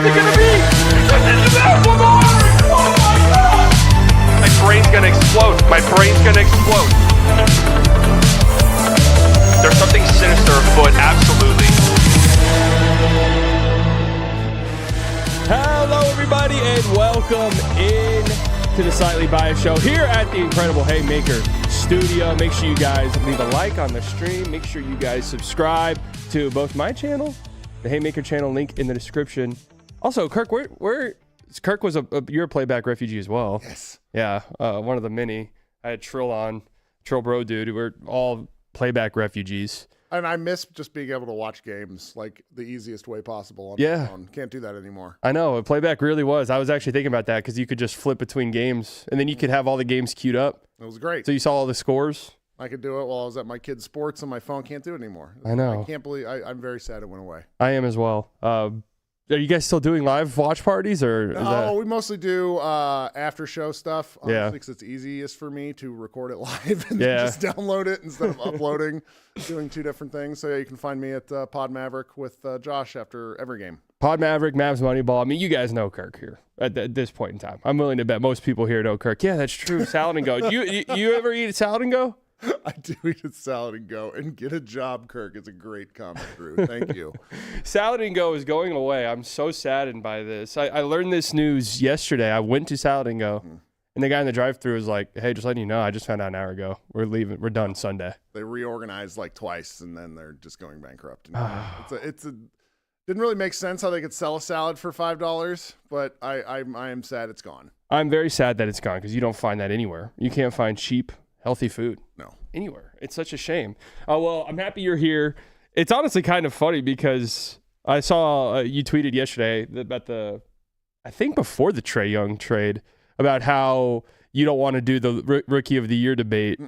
What's it gonna be? One more! Oh my God! My brain's gonna explode. My brain's gonna explode. There's something sinister afoot, absolutely. Hello, everybody, and welcome in to the Slightly Biased Show here at the incredible Haymaker studio. Make sure you guys leave a like on the stream. Make sure you guys subscribe to both my channel, the Haymaker channel, link in the description. Also, Kirk, Kirk was you're a playback refugee as well. Yes. Yeah, one of the many. I had Trill Bro dude. We're all playback refugees. And I miss just being able to watch games like the easiest way possible on my phone. Can't do that anymore. I know. Playback really was. I was actually thinking about that because you could just flip between games, and then you could have all the games queued up. It was great. So you saw all the scores? I could do it while I was at my kids' sports on my phone. Can't do it anymore. I know. I can't believe I'm very sad it went away. I am as well. Are you guys still doing live watch parties? Or we mostly do after show stuff. Honestly, because it's easiest for me to record it live and then just download it instead of uploading, doing two different things. So yeah, you can find me at Pod Maverick with Josh after every game. Pod Maverick, Mavs Moneyball. I mean, you guys know Kirk here at this point in time. I'm willing to bet most people here know Kirk. Yeah, that's true. Salad and Go. You ever eat Salad and Go? I do eat a Salad and Go, and get a job, Kirk. It's a great comment, Drew. Thank you. Salad and Go is going away. I'm so saddened by this. I learned this news yesterday. I went to Salad and Go, and the guy in the drive-thru was like, "Hey, just letting you know, I just found out an hour ago. We're leaving. We're done Sunday." They reorganized like twice, and then they're just going bankrupt. It's a didn't really make sense how they could sell a salad for $5, but I am sad it's gone. I'm very sad that it's gone because you don't find that anywhere. You can't find cheap, healthy food. No. Anywhere. It's such a shame. Well, I'm happy you're here. It's honestly kind of funny because I saw you tweeted yesterday about I think before the Trae Young trade, about how you don't want to do the Rookie of the Year debate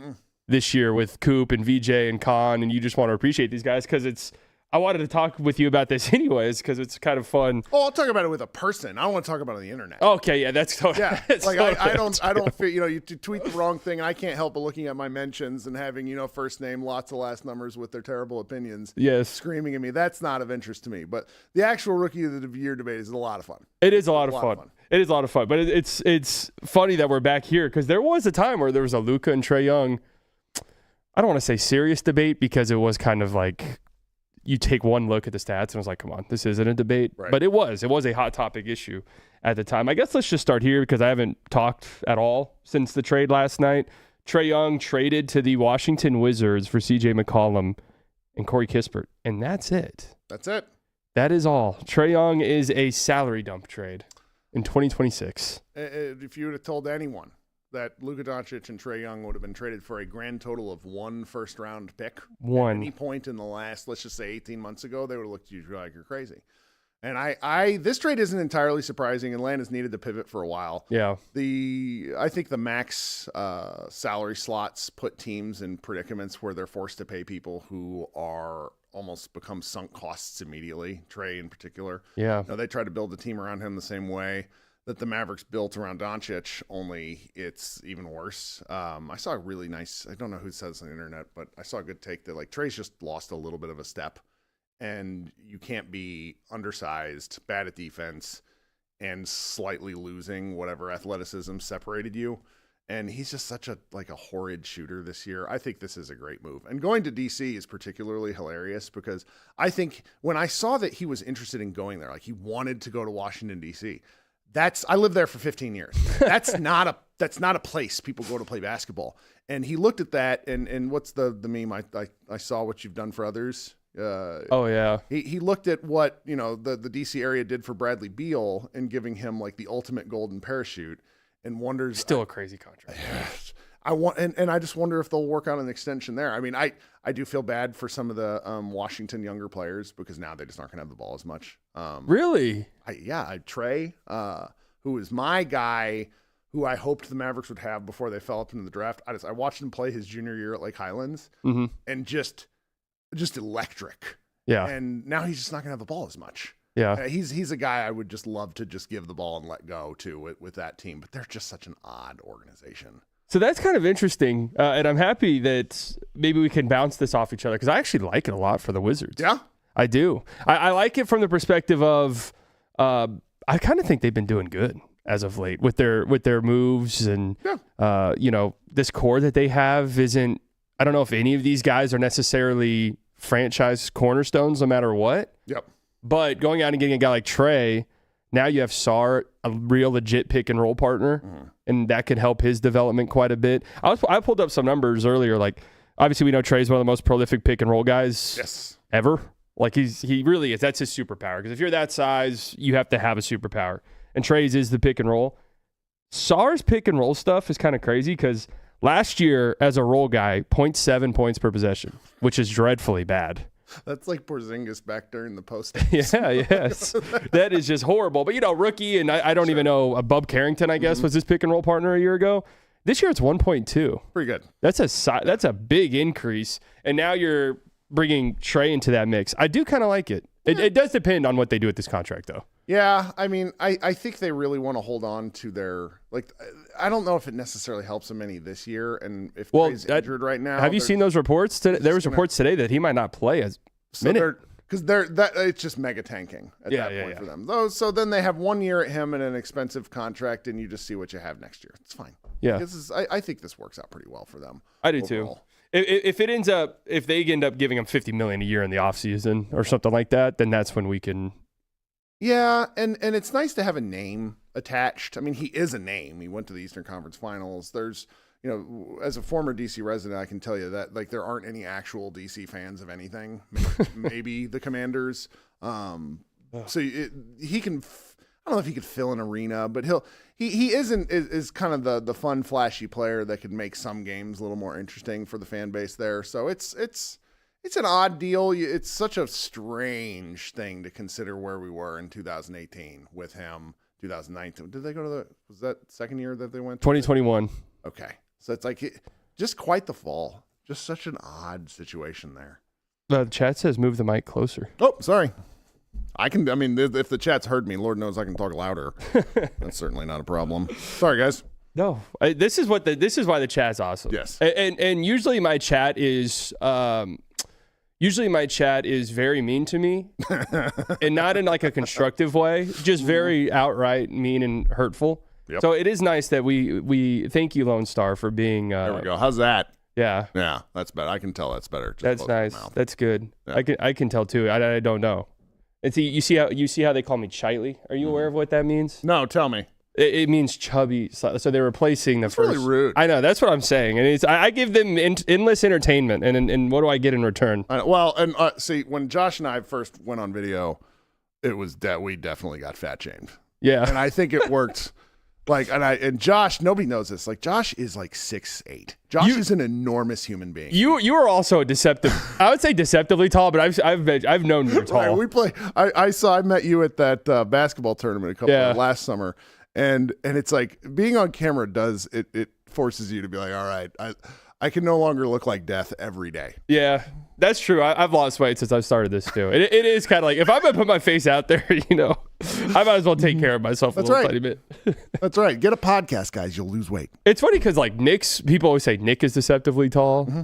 this year with Coop and VJ and Khan, and you just want to appreciate these guys because I wanted to talk with you about this anyways because it's kind of fun. Oh, I'll talk about it with a person. I don't want to talk about it on the internet. Okay, yeah, that's totally. Yeah, like I don't feel, you tweet the wrong thing, and I can't help but looking at my mentions and having, first name, lots of last numbers with their terrible opinions. Yes, screaming at me. That's not of interest to me. But the actual Rookie of the Year debate is a lot of fun. It is a lot of fun. It is a lot of fun. But it's funny that we're back here because there was a time where there was a Luka and Trae Young. I don't want to say serious debate because it was kind of like, you take one look at the stats and I was like, come on, this isn't a debate. Right. But it was a hot topic issue at the time. I guess let's just start here because I haven't talked at all since the trade last night. Trae Young traded to the Washington Wizards for CJ McCollum and Corey Kispert. And that's it. That's it. That is all. Trae Young is a salary dump trade in 2026. If you would have told anyone that Luka Doncic and Trae Young would have been traded for a grand total of one first-round pick at any point in the last, let's just say 18 months ago, they would have looked at you like you're crazy. And this trade isn't entirely surprising. Atlanta's needed to pivot for a while. Yeah. I think the max salary slots put teams in predicaments where they're forced to pay people who are almost become sunk costs immediately, Trae in particular. Yeah. They tried to build the team around him the same way that the Mavericks built around Doncic, only it's even worse. I saw a really nice, I don't know who said this on the internet, but I saw a good take that Trae's just lost a little bit of a step, and you can't be undersized, bad at defense, and slightly losing whatever athleticism separated you. And he's just such a horrid shooter this year. I think this is a great move. And going to DC is particularly hilarious because I think when I saw that he was interested in going there, he wanted to go to Washington, DC, I lived there for 15 years. That's not a place people go to play basketball. And he looked at that and what's the meme? I saw what you've done for others. Oh yeah. He looked at what, the DC area did for Bradley Beal and giving him the ultimate golden parachute and wonders. Still a crazy contract. I just wonder if they'll work out an extension there. I mean, I do feel bad for some of the Washington younger players because now they just aren't going to have the ball as much. Really? Trae, who is my guy, who I hoped the Mavericks would have before they fell up into the draft. I watched him play his junior year at Lake Highlands, and just electric. Yeah. And now he's just not going to have the ball as much. Yeah. He's a guy I would just love to just give the ball and let go to with that team, but they're just such an odd organization. So that's kind of interesting, and I'm happy that maybe we can bounce this off each other because I actually like it a lot for the Wizards. Yeah, I do. I like it from the perspective of I kind of think they've been doing good as of late with their moves and this core that they have isn't. I don't know if any of these guys are necessarily franchise cornerstones, no matter what. Yep. But going out and getting a guy like Trae, now you have Sar, a real legit pick and roll partner, and that could help his development quite a bit. I pulled up some numbers earlier. Like, obviously, we know Trae's one of the most prolific pick and roll guys ever. Like, he really is. That's his superpower. Because if you're that size, you have to have a superpower. And Trae's is the pick and roll. Sar's pick and roll stuff is kind of crazy because last year, as a roll guy, 0.7 points per possession, which is dreadfully bad. That's like Porzingis back during the post. Yes. That is just horrible. But, rookie, and I don't even know, Bub Carrington, I guess, was his pick and roll partner a year ago. This year it's 1.2. Pretty good. That's a big increase. And now you're bringing Trae into that mix. I do kind of like it. It does depend on what they do with this contract, though. Yeah, I mean, I think they really want to hold on to their, I don't know if it necessarily helps them any this year, and if Trae's injured right now. Have you seen those reports? There was reports today that he might not play as minute. Because it's just mega tanking at that point for them. So then they have 1 year at him and an expensive contract, and you just see what you have next year. It's fine. Yeah. I think this works out pretty well for them. I do too. If they end up giving him $50 million a year in the offseason or something like that, then that's when we can. Yeah, and it's nice to have a name attached. I mean, he is a name. He went to the Eastern Conference Finals. There's, as a former DC resident, I can tell you that there aren't any actual DC fans of anything. Maybe the Commanders. So he can. I don't know if he could fill an arena, but he is kind of the fun, flashy player that could make some games a little more interesting for the fan base there. So it's an odd deal. It's such a strange thing to consider where we were in 2018 with him. 2019. Did they go to was that second year that they went? 2021. Okay. So it's just quite the fall. Just such an odd situation there. The chat says move the mic closer. Oh, sorry. If the chat's heard me, Lord knows I can talk louder. That's certainly not a problem. Sorry, guys. No, this is why the chat's awesome. Yes. And usually my chat is very mean to me, and not in like a constructive way, just very outright mean and hurtful. Yep. So it is nice that we thank you, Lone Star, for being. There we go. How's that? Yeah. Yeah, that's better. I can tell that's better. Just that's nice. That's good. Yeah. I can tell too. I don't know. And see, you see how they call me Chiley. Are you aware of what that means? No, tell me. It means chubby. So they're replacing the first. Really rude. I know. That's what I'm saying. And I give them endless entertainment. And what do I get in return? See, when Josh and I first went on video, it was that we definitely got fat shamed. Yeah. And I think it worked. And Josh, nobody knows this. Josh is 6'8". Josh is an enormous human being. You are also deceptive. I would say deceptively tall, but I've known you're tall. Right, we play. I met you at that basketball tournament last summer, and it's being on camera does it forces you to be like, all right, I can no longer look like death every day. Yeah, that's true. I've lost weight since I've started this too. It is kind of like if I'm gonna put my face out there, I might as well take care of myself a little tiny bit. That's right. Get a podcast, guys. You'll lose weight. It's funny because people always say Nick is deceptively tall. Mm-hmm.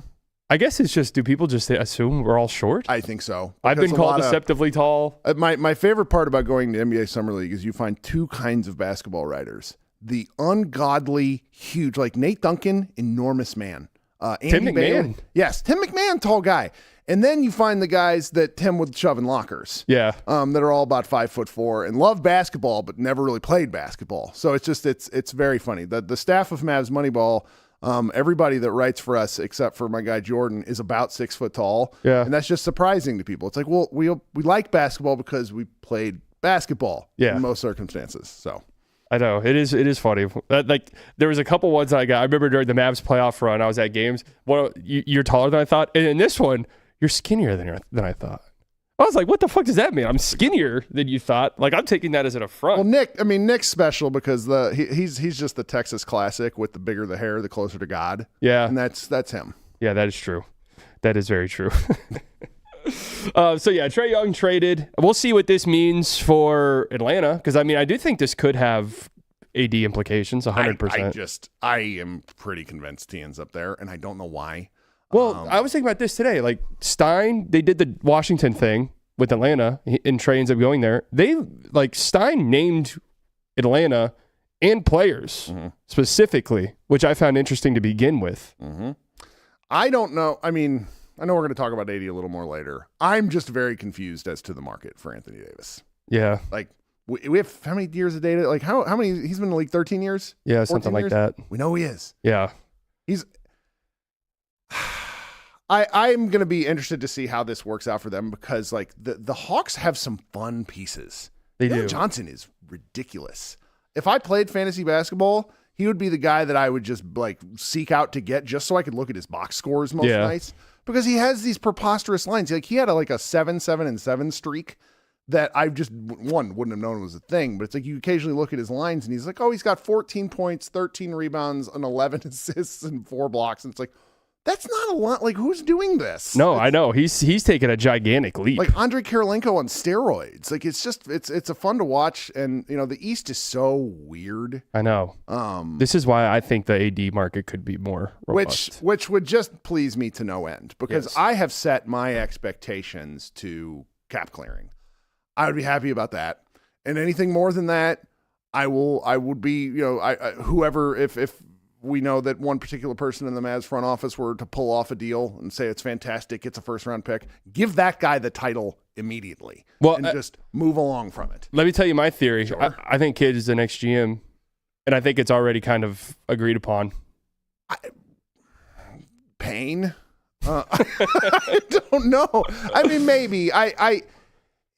I guess it's just, do people just assume we're all short? I think so. I've been called deceptively tall. My favorite part about going to NBA Summer League is you find two kinds of basketball writers. The ungodly, huge, like Nate Duncan, enormous man. Tim McMahon. Yes, Tim McMahon, tall guy. And then you find the guys that Tim would shove in lockers. Yeah. That are all about 5'4" and love basketball, but never really played basketball. So it's very funny. The staff of Mavs Moneyball, everybody that writes for us, except for my guy Jordan, is about 6 foot tall. Yeah. And that's just surprising to people. It's like, well, we like basketball because we played basketball in most circumstances. So I know it is funny. There was a couple ones I got. I remember during the Mavs playoff run, I was at games. Well, you're taller than I thought, and in this one, you're skinnier than I thought. I was like, what the fuck does that mean? I'm skinnier than you thought. I'm taking that as an affront. Well, Nick's special because he's just the Texas classic with the bigger the hair, the closer to God. Yeah, and that's him. Yeah, that is true. That is very true. Trae Young traded. We'll see what this means for Atlanta because I do think this could have AD implications 100%. I am pretty convinced he ends up there, and I don't know why. Well, I was thinking about this today. Stein, they did the Washington thing. with Atlanta, and Trae ends up going there. Stein named Atlanta and players specifically, which I found interesting to begin with. I don't know. I mean, I know we're going to talk about AD a little more later. I'm just very confused as to the market for Anthony Davis. Yeah. Like, we have how many years of data? Like, how many? He's been in the league 13 years? Yeah, something like that. We know he is. Yeah. I'm going to be interested to see how this works out for them because, like, the Hawks have some fun pieces. They Jalen do. Johnson is ridiculous. If I played fantasy basketball, he would be the guy that I would just, like, seek out to get just so I could look at his box scores most nights because he has these preposterous lines. Like, he had a 7-7-7 streak that I just, wouldn't have known was a thing, but it's like you occasionally look at his lines and he's like, oh, he's got 14 points, 13 rebounds, and 11 assists and 4 blocks. And it's like, that's not a lot. Like, who's doing this? No, I know. He's taken a gigantic leap. Like Andre Kirilenko on steroids. Like, it's just, it's a fun to watch. And, you know, the East is so weird. I know. This is why I think the AD market could be more robust. Which would just please me to no end because I have set my expectations to cap clearing. I would be happy about that. And anything more than that, I would be, you know, whoever, if we know that one particular person in the Mavs front office were to pull off a deal and say it's fantastic, it's a first-round pick, give that guy the title immediately and just move along from it. Let me tell you my theory. Sure. I think Kidd is the next GM, and I think it's already kind of agreed upon. Pain? I don't know. I mean, maybe.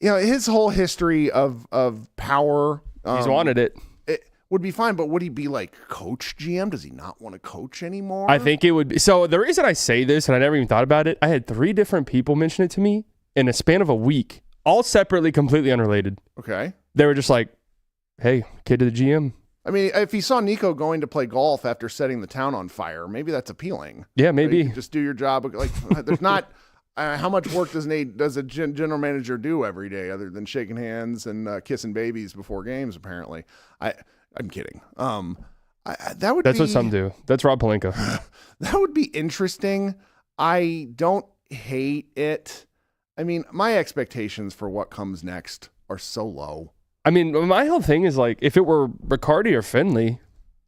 You know, his whole history of power. He's wanted it. Would be fine, but would he be like coach GM? Does he not want to coach anymore? I think it would be. So the reason I say this, and I never even thought about it, I had 3 different people mention it to me in a span of a week, all separately, completely unrelated. Okay. They were just like, hey, Kidd to the GM. I mean, if he saw Nico going to play golf after setting the town on fire, maybe that's appealing. Yeah, maybe. You just do your job. Like, there's not... how much work does a general manager do every day other than shaking hands and kissing babies before games? Apparently, I'm kidding. That's what some do. That's Rob Pelinka. That would be interesting. I don't hate it. I mean, my expectations for what comes next are so low. I mean, my whole thing is like, if it were Riccardi or Finley,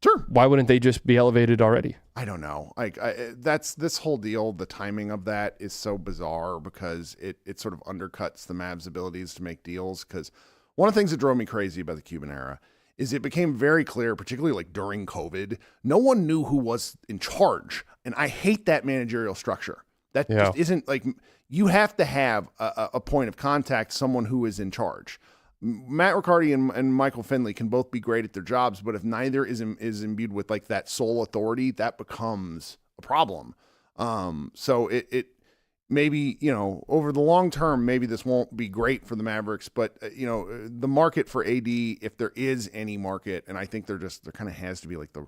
sure, why wouldn't they just be elevated already? I don't know. Like, that's this whole deal. The timing of that is so bizarre because it sort of undercuts the Mavs' abilities to make deals. Because one of the things that drove me crazy about the Cuban era is it became very clear, particularly like during COVID, no one knew who was in charge. And I hate that managerial structure. That just isn't like, you have to have a point of contact, someone who is in charge. Matt Riccardi and Michael Finley can both be great at their jobs, but if neither is imbued with like that sole authority, that becomes a problem. So it maybe, you know, over the long term, maybe this won't be great for the Mavericks, but you know, the market for AD, if there is any market, and I think there kind of has to be like the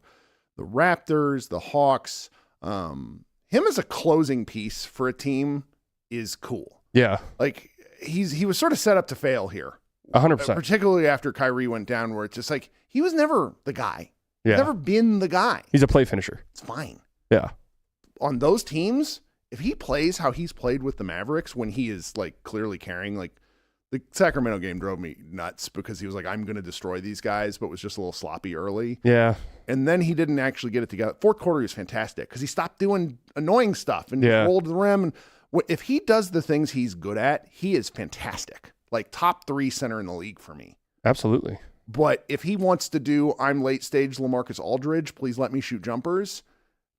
Raptors, the Hawks, him as a closing piece for a team is cool. Yeah. Like he was sort of set up to fail here. 100%. Particularly after Kyrie went down, where it's just like, he was never the guy. Yeah. He's never been the guy. He's a play finisher. It's fine. Yeah. On those teams, if he plays how he's played with the Mavericks when he is like clearly carrying, like the Sacramento game drove me nuts because he was like, I'm going to destroy these guys, but was just a little sloppy early. Yeah. And then he didn't actually get it together. Fourth quarter, he was fantastic because he stopped doing annoying stuff and rolled to the rim. And if he does the things he's good at, he is fantastic. Like top 3 center in the league for me. Absolutely. But if he wants to do, I'm late stage LaMarcus Aldridge, please let me shoot jumpers.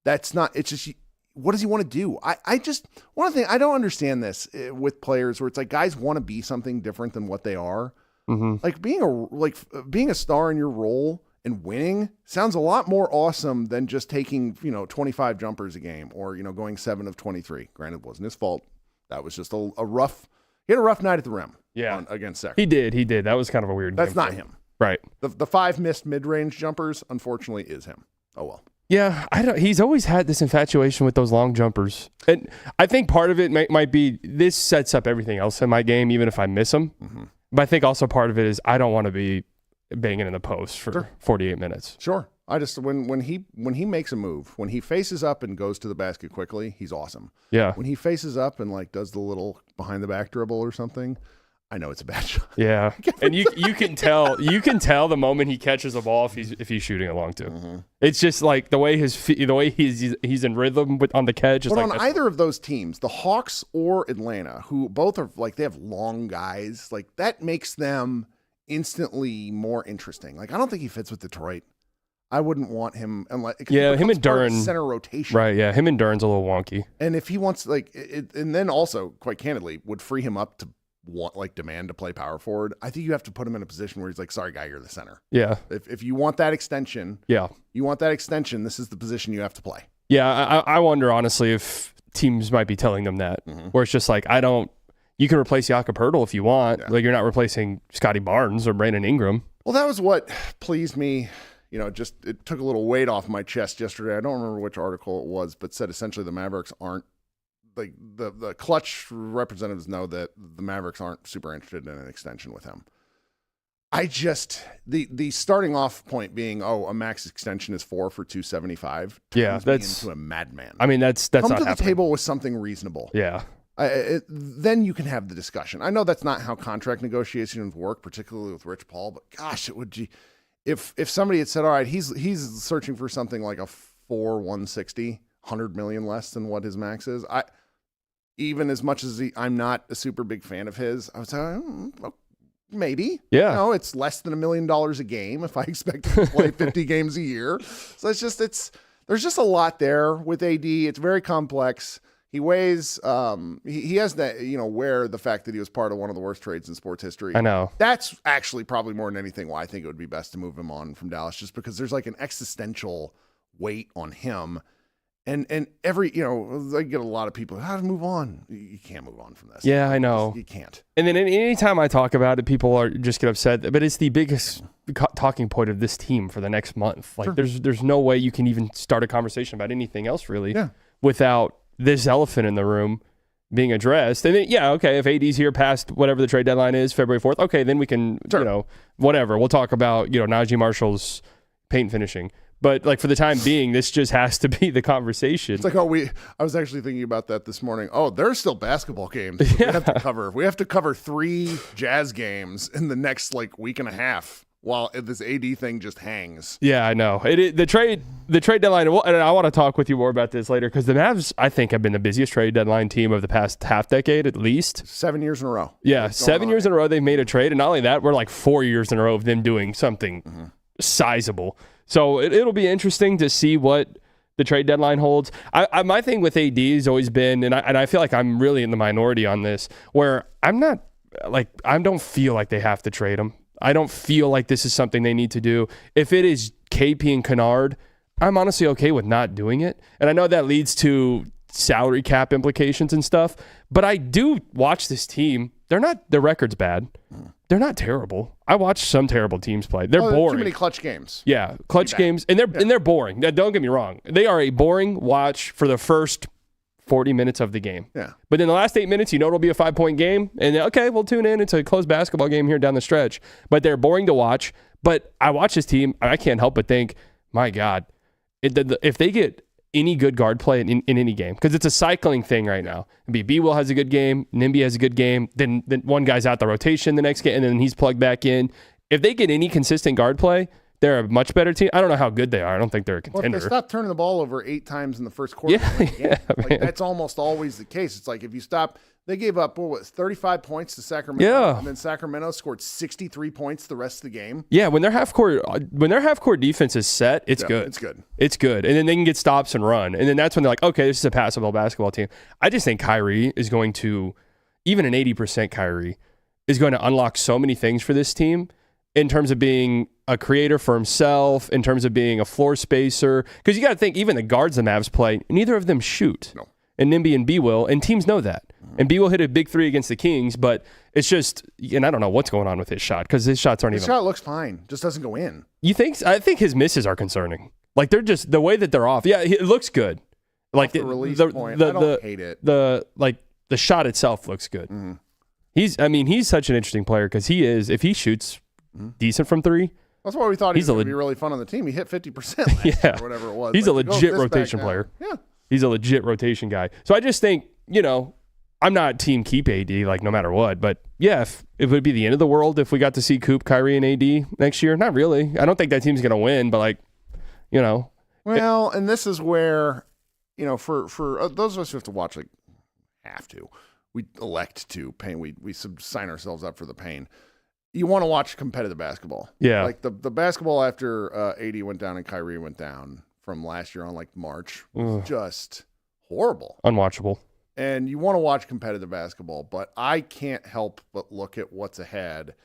That's not, it's just, what does he want to do? I just, one of the things, I don't understand this with players where it's like guys want to be something different than what they are. Mm-hmm. Like being a star in your role and winning sounds a lot more awesome than just taking, 25 jumpers a game or, going 7 of 23. Granted, it wasn't his fault. That was just he had a rough night at the rim. Yeah. Against Sacramento. He did. That was kind of a weird That's game not for him. Right. The 5 missed mid-range jumpers, unfortunately, is him. Oh, well. Yeah, he's always had this infatuation with those long jumpers. And I think part of it might be this sets up everything else in my game, even if I miss them. Mm-hmm. But I think also part of it is I don't want to be banging in the post for 48 minutes. Sure. I just when he makes a move, when he faces up and goes to the basket quickly, he's awesome. Yeah. When he faces up and like does the little behind the back dribble or something, I know it's a bad shot. Yeah. And you can tell the moment he catches the ball if he's shooting it long too. Mm-hmm. It's just like the way he's in rhythm on the catch. But on either of those teams, the Hawks or Atlanta, who both are like they have long guys, like that makes them instantly more interesting. Like I don't think he fits with Detroit. I wouldn't want him unless him and Duren center rotation. Right, yeah. Him and Duren's a little wonky. And if he wants like it, and then also quite candidly would free him up to demand to play power forward. I think you have to put him in a position where he's like, sorry guy, you're the center. Yeah. If you want that extension, this is the position you have to play. Yeah, I wonder honestly if teams might be telling them that, where it's just like, you can replace Jakob Poeltl if you want. Yeah. Like you're not replacing Scotty Barnes or Brandon Ingram. Well, that was what pleased me. You know, just it took a little weight off my chest yesterday. I don't remember which article it was, but said essentially the Mavericks aren't like the clutch representatives know that the Mavericks aren't super interested in an extension with him. I just the starting off point being, a max extension is 4 for $275. Yeah, that's into a madman. I mean, that's come not to the happening. table with something reasonable. Yeah. Then you can have the discussion. I know that's not how contract negotiations work, particularly with Rich Paul, but gosh, it would be if somebody had said, all right, he's searching for something like a 160, $100 million less than what his max is. Even as much as I'm not a super big fan of his, I was like, maybe. Yeah. You know, it's less than $1 million a game if I expect him to play 50 games a year. So there's just a lot there with AD. It's very complex. He weighs, he has that, wear the fact that he was part of one of the worst trades in sports history. I know. That's actually probably more than anything why I think it would be best to move him on from Dallas, just because there's like an existential weight on him. And every, I get a lot of people, how to move on? You can't move on from this. Yeah, I know. You can't. And then anytime I talk about it, people just get upset. But it's the biggest talking point of this team for the next month. Like, Sure. there's no way you can even start a conversation about anything else, really, without this elephant in the room being addressed. And then, if AD's here past whatever the trade deadline is, February 4th, okay, then we can, whatever. We'll talk about, Najee Marshall's paint finishing. But like for the time being, this just has to be the conversation. It's like, I was actually thinking about that this morning. Oh, there's still basketball games we have to cover. We have to cover 3 Jazz games in the next week and a half while this AD thing just hangs. Yeah, I know. The trade deadline, and I want to talk with you more about this later because the Mavs, I think, have been the busiest trade deadline team of the past half decade at least. 7 years in a row. Yeah, 7 years in a row they've made a trade. And not only that, we're like 4 years in a row of them doing something sizable. So it'll be interesting to see what the trade deadline holds. My thing with AD has always been, and I feel like I'm really in the minority on this, where I don't feel like they have to trade him. I don't feel like this is something they need to do. If it is KP and Kennard, I'm honestly okay with not doing it. And I know that leads to salary cap implications and stuff, but I do watch this team. Their record's bad. They're not terrible. I watched some terrible teams play. They're boring. Too many clutch games. Yeah, clutch games, and they're boring. Now, don't get me wrong. They are a boring watch for the first 40 minutes of the game. Yeah. But in the last 8 minutes, it'll be a 5-point game, and okay, we'll tune in. It's a close basketball game here down the stretch. But they're boring to watch. But I watch this team, and I can't help but think, my God, if they get any good guard play in any game, because it's a cycling thing right now. B. Will has a good game, Nimby has a good game, then one guy's out the rotation the next game, and then he's plugged back in. If they get any consistent guard play, they're a much better team. I don't know how good they are. I don't think they're a contender. Well, if they stop turning the ball over 8 times in the first quarter. That's almost always the case. It's like if you stop, they gave up 35 points to Sacramento, and then Sacramento scored 63 points the rest of the game. Yeah, when their half court defense is set, it's good. It's good, and then they can get stops and run, and then that's when they're like, okay, this is a passable basketball team. I just think Kyrie is going to, even an 80% Kyrie, is going to unlock so many things for this team in terms of being a creator for himself, in terms of being a floor spacer. Because you got to think, even the guards the Mavs play, neither of them shoot. No. And Nimby and B. Will, and teams know that. And B. Will hit a big 3 against the Kings, but it's just, and I don't know what's going on with his shot, because his shots aren't his shot looks fine, just doesn't go in. You think? I think his misses are concerning. Like, they're just, the way that they're off. Yeah, it looks good. Like the release point, I don't hate it. The shot itself looks good. He's such an interesting player, because he is, if he shoots decent from 3, That's why we thought he was going to be really fun on the team. He hit 50% last year or whatever it was. He's a legit rotation player. Yeah. He's a legit rotation guy. So I just think, I'm not team keep AD, like no matter what. But yeah, if it would be the end of the world if we got to see Coop, Kyrie, and AD next year. Not really. I don't think that team's going to win, but Well, and this is where, for those of us who have to watch, we elect to pain. We sign ourselves up for the pain. You want to watch competitive basketball. Yeah. Like the basketball after AD went down and Kyrie went down from last year on March was just horrible. Unwatchable. And you want to watch competitive basketball, but I can't help but look at what's ahead.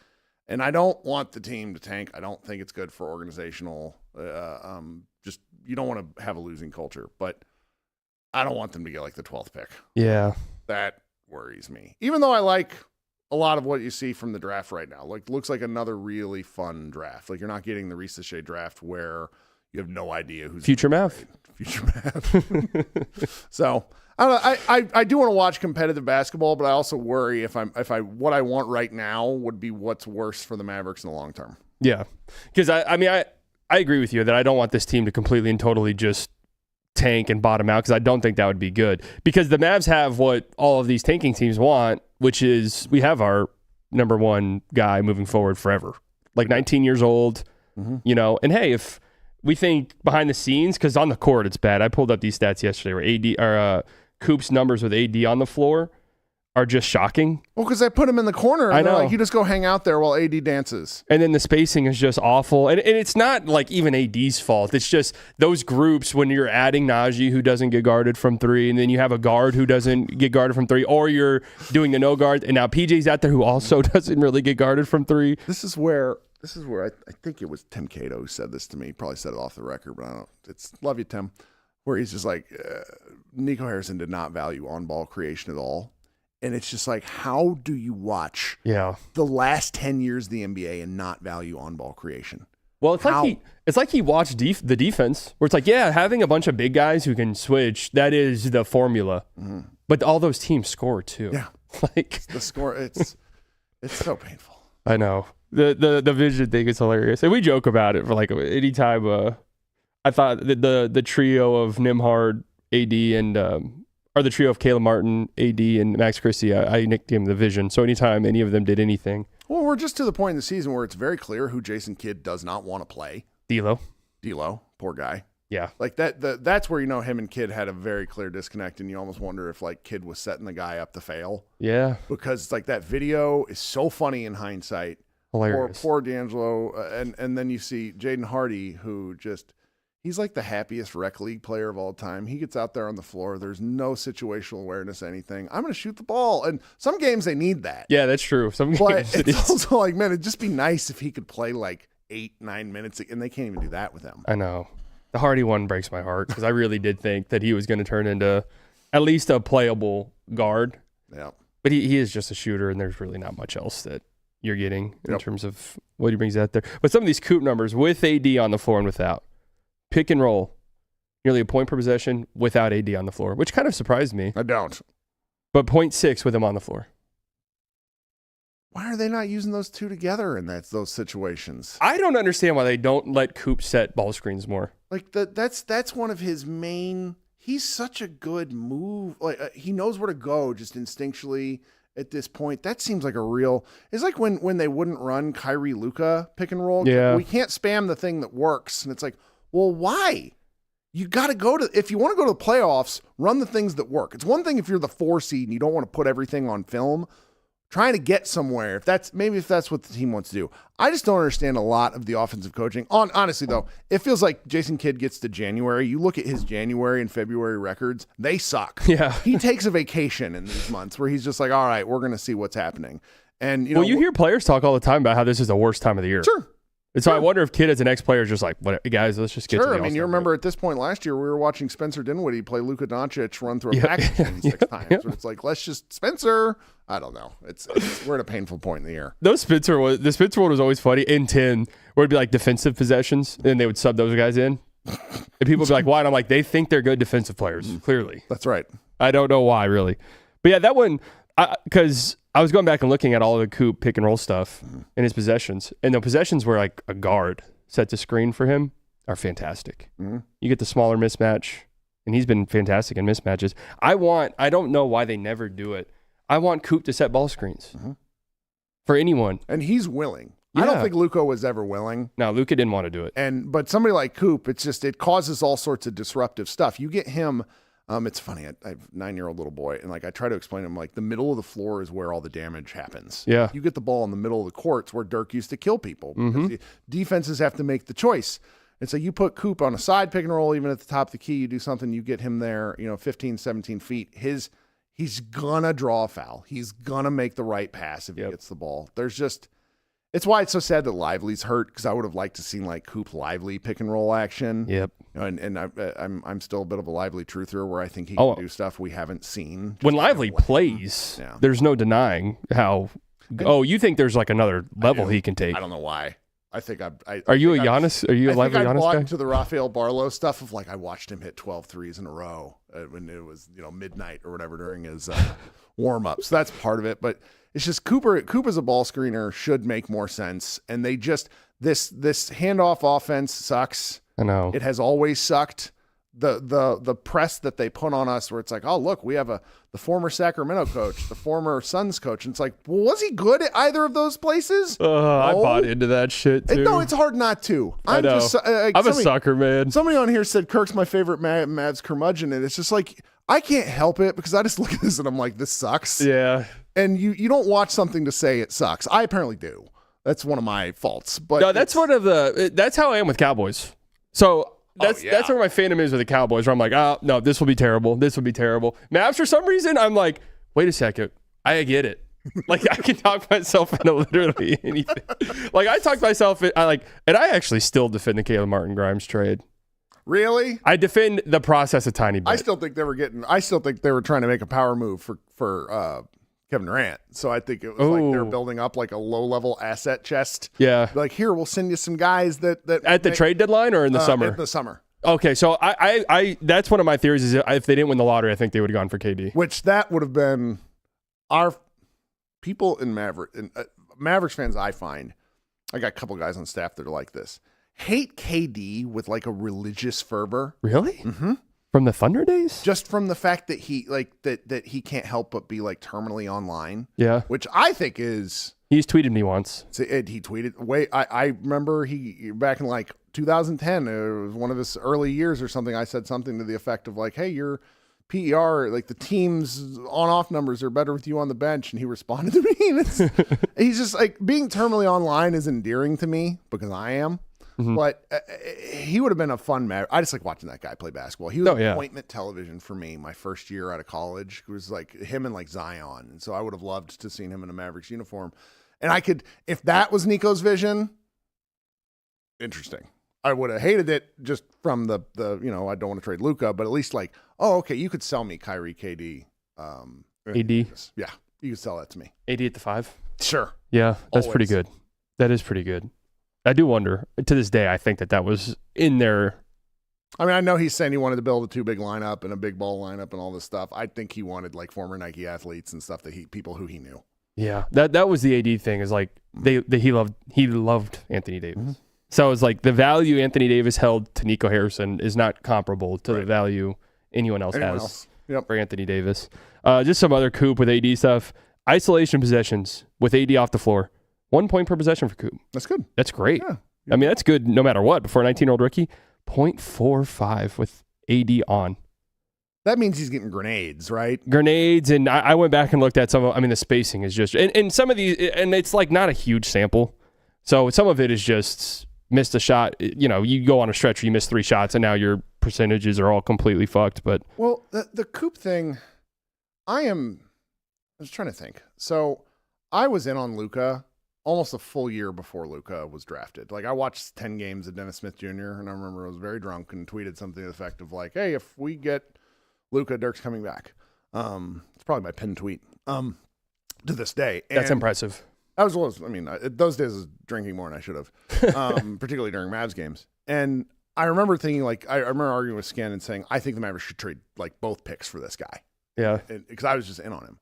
And I don't want the team to tank. I don't think it's good for organizational. Just you don't want to have a losing culture, but I don't want them to get the 12th pick. Yeah. That worries me. Even though I like a lot of what you see from the draft right now. Looks like another really fun draft. You're not getting the Reese Shea draft where you have no idea who's future Mav. Future Mav. So I don't know. I do want to watch competitive basketball, but I also worry if what I want right now would be what's worse for the Mavericks in the long term. Yeah, because I agree with you that I don't want this team to completely and totally just tank and bottom out because I don't think that would be good. Because the Mavs have what all of these tanking teams want, which is we have our number one guy moving forward forever, 19 years old, And hey, if we think behind the scenes, because on the court it's bad. I pulled up these stats yesterday where Coop's numbers with AD on the floor are just shocking. Well, because I put him in the corner. And I know. You just go hang out there while AD dances. And then the spacing is just awful. And it's not even AD's fault. It's just those groups when you're adding Najee who doesn't get guarded from three, and then you have a guard who doesn't get guarded from three, or you're doing the no guard, and now PJ's out there who also doesn't really get guarded from three. This is where I think it was Tim Cato who said this to me. He probably said it off the record, but I don't. It's love you, Tim. Where he's just Nico Harrison did not value on-ball creation at all. And it's just how do you watch the last 10 years of the NBA and not value on-ball creation? Well, it's like he watched the defense, where it's having a bunch of big guys who can switch, that is the formula. Mm-hmm. But all those teams score too. Yeah. The score, it's so painful. I know. The vision thing is hilarious. And we joke about it for any time. I thought the trio of Nembhard, AD, and or the trio of Caleb Martin, AD, and Max Christie, I nicknamed the Vision. So anytime any of them did anything. Well, we're just to the point in the season where it's very clear who Jason Kidd does not want to play. D'Lo, poor guy. Yeah. That's where him and Kidd had a very clear disconnect, and you almost wonder if Kidd was setting the guy up to fail. Yeah. Because that video is so funny in hindsight. Hilarious. Poor D'Angelo, and then you see Jaden Hardy, who he's the happiest rec league player of all time. He gets out there on the floor. There's no situational awareness, anything. I'm going to shoot the ball. And some games they need that. Yeah, that's true. Some games it's also man, it'd just be nice if he could play 8-9 minutes, and they can't even do that with him. I know. The Hardy one breaks my heart because I really did think that he was going to turn into at least a playable guard. Yeah. But he is just a shooter, and there's really not much else that you're getting in terms of what he brings out there. But some of these Coop numbers with AD on the floor and without. Pick and roll, nearly a point per possession without AD on the floor, which kind of surprised me. I don't. But 0.6 with him on the floor. Why are they not using those two together in those situations? I don't understand why they don't let Coop set ball screens more. That's one of his main. He's such a good move. He knows where to go just instinctually at this point. That seems like a real. It's like when they wouldn't run Kyrie Luka pick and roll. Yeah. We can't spam the thing that works, and it's well, why? You got to if you want to go to the playoffs, run the things that work. It's one thing if you're the 4 seed and you don't want to put everything on film. Trying to get somewhere, if that's what the team wants to do. I just don't understand a lot of the offensive coaching. Honestly, though, it feels like Jason Kidd gets to January. You look at his January and February records, they suck. Yeah. He takes a vacation in these months where he's just all right, we're going to see what's happening. And you hear players talk all the time about how this is the worst time of the year. Sure. And so I wonder if Kidd as an ex-player is just what, guys, let's just get to the All-Star you remember at this point last year, we were watching Spencer Dinwiddie play Luka Doncic run through a package 6 times. Yep. It's let's just Spencer. I don't know. We're at a painful point in the year. The Spencer one was always funny in 10, where it'd be defensive possessions, and they would sub those guys in. And people would be like, why? And I'm like, they think they're good defensive players, clearly. That's right. I don't know why, really. But yeah, that one, because I was going back and looking at all of the Coop pick and roll stuff in his possessions, and the possessions where like a guard set to screen for him are fantastic. You get the smaller mismatch, and he's been fantastic in mismatches. I don't know why they never do it. I want Coop to set ball screens for anyone. And he's willing. Yeah. I don't think Luka was ever willing. No, Luka didn't want to do it. But somebody like Coop, it causes all sorts of disruptive stuff. You get him. It's funny. I have a 9-year-old little boy, and like I try to explain to him, like the middle of the floor is where all the damage happens. Yeah. You get the ball in the middle of the courts where Dirk used to kill people. The defenses have to make the choice. And so you put Coop on a side pick and roll, even at the top of the key, you do something, you get him there, 15, 17 feet. He's gonna draw a foul. He's gonna make the right pass if he gets the ball. It's why it's so sad that Lively's hurt, because I would have liked to see like Coop Lively pick and roll action. Yep. And I'm still a bit of a Lively truther where I think he can do stuff we haven't seen. When Lively plays, there's no denying how. You think there's like another level he can take? I don't know why. I think Are you a Giannis? Are you a Lively Giannis guy? I guy? into the Rafael Barlow stuff of like I watched him hit 12 threes in a row when it was midnight or whatever during his warm up. So that's part of it, but. It's just Coop as a ball screener should make more sense. And they just this handoff offense sucks. I know. It has always sucked. The press that they put on us where it's like, oh look, we have the former Sacramento coach, the former Suns coach. And it's like, well, was he good at either of those places? I bought into that shit too. No, it's hard not to. I know. I'm a sucker, man. Somebody on here said Kirk's my favorite Mavs curmudgeon, and it's just like I can't help it because I just look at this and I'm like, this sucks. Yeah. And you don't watch something to say it sucks. I apparently do. That's one of my faults. But no, that's that's how I am with Cowboys. So that's where my fandom is with the Cowboys, where I'm like, no, this will be terrible. This will be terrible. Mavs, for some reason, I'm like, wait a second. I get it. Like, I can talk myself into literally anything. Like, I talk myself, and I actually still defend the Caleb Martin Grimes trade. Really? I defend the process a tiny bit. I still think they were trying to make a power move for Kevin Durant. So I think it was like they're building up like a low-level asset chest. Yeah. Like, here, we'll send you some guys that at the trade deadline or in the summer? In the summer. Okay, so I that's one of my theories is if they didn't win the lottery, I think they would have gone for KD. Which that would have been our people in Mavericks fans, I find. I got a couple guys on staff that are like this. Hate KD with like a religious fervor. Really? Mm-hmm. From the Thunder days? Just from the fact that he that he can't help but be like terminally online. Yeah. Which I think is. He's tweeted me once. He tweeted. I remember he back in like 2010. It was one of his early years or something. I said something to the effect of like, "Hey, your PER, like the team's on-off numbers are better with you on the bench," and he responded to me. And he's just like being terminally online is endearing to me because I am. Mm-hmm. But he would have been a fun match. I just like watching that guy play basketball. He was appointment television for me my first year out of college. It was like him and like Zion. And so I would have loved to seen him in a Mavericks uniform. And I could, if that was Nico's vision, interesting. I would have hated it just from the I don't want to trade Luka, but at least like, oh, okay, you could sell me Kyrie, KD. AD? Yeah, you could sell that to me. AD at the 5? Sure. Yeah, that's pretty good. That is pretty good. I do wonder, to this day, I think that was in there. I mean, I know he's saying he wanted to build a 2-big lineup and a big ball lineup and all this stuff. I think he wanted like former Nike athletes and stuff people who he knew. Yeah, that was the AD thing is like he loved Anthony Davis. Mm-hmm. So it was like the value Anthony Davis held to Nico Harrison is not comparable to the value anyone else has for Anthony Davis. Just some other Coop with AD stuff. Isolation possessions with AD off the floor. 1 point per possession for Coop. That's good. That's great. Yeah. I mean, that's good no matter what. Before a 19-year-old rookie, 0.45 with AD on. That means he's getting grenades, right? Grenades, and I went back and looked at some of, the spacing is just, and some of these, and it's like not a huge sample. So some of it is just missed a shot. You go on a stretch where you miss 3 shots, and now your percentages are all completely fucked. But well, the Coop thing, I was trying to think. So I was in on Luka almost a full year before Luka was drafted. Like I watched 10 games of Dennis Smith Jr. and I remember I was very drunk and tweeted something to the effect of like, "Hey, if we get Luka, Dirk's coming back." It's probably my pinned tweet to this day. And that's impressive. Those days I was drinking more than I should have, particularly during Mavs games. And I remember thinking I remember arguing with Scan and saying, I think the Mavericks should trade like both picks for this guy. Yeah. Because I was just in on him.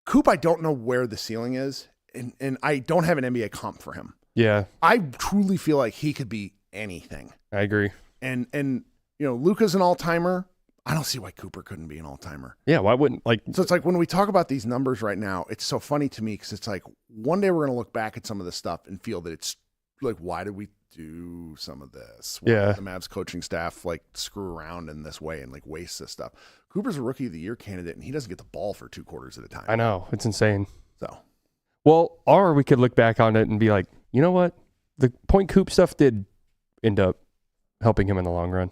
Coop, I don't know where the ceiling is, and I don't have an NBA comp for him. Yeah. I truly feel like he could be anything. I agree. And Luka's an all-timer. I don't see why Cooper couldn't be an all-timer. Yeah, why wouldn't So it's like when we talk about these numbers right now, it's so funny to me because it's like one day we're going to look back at some of this stuff and feel that it's like, why did we do some of this? Why did the Mavs coaching staff like screw around in this way and like waste this stuff? Cooper's a Rookie of the Year candidate, and he doesn't get the ball for 2 quarters at a time. I know. It's insane. So, well, or we could look back on it and be like, you know what? The point Coop stuff did end up helping him in the long run.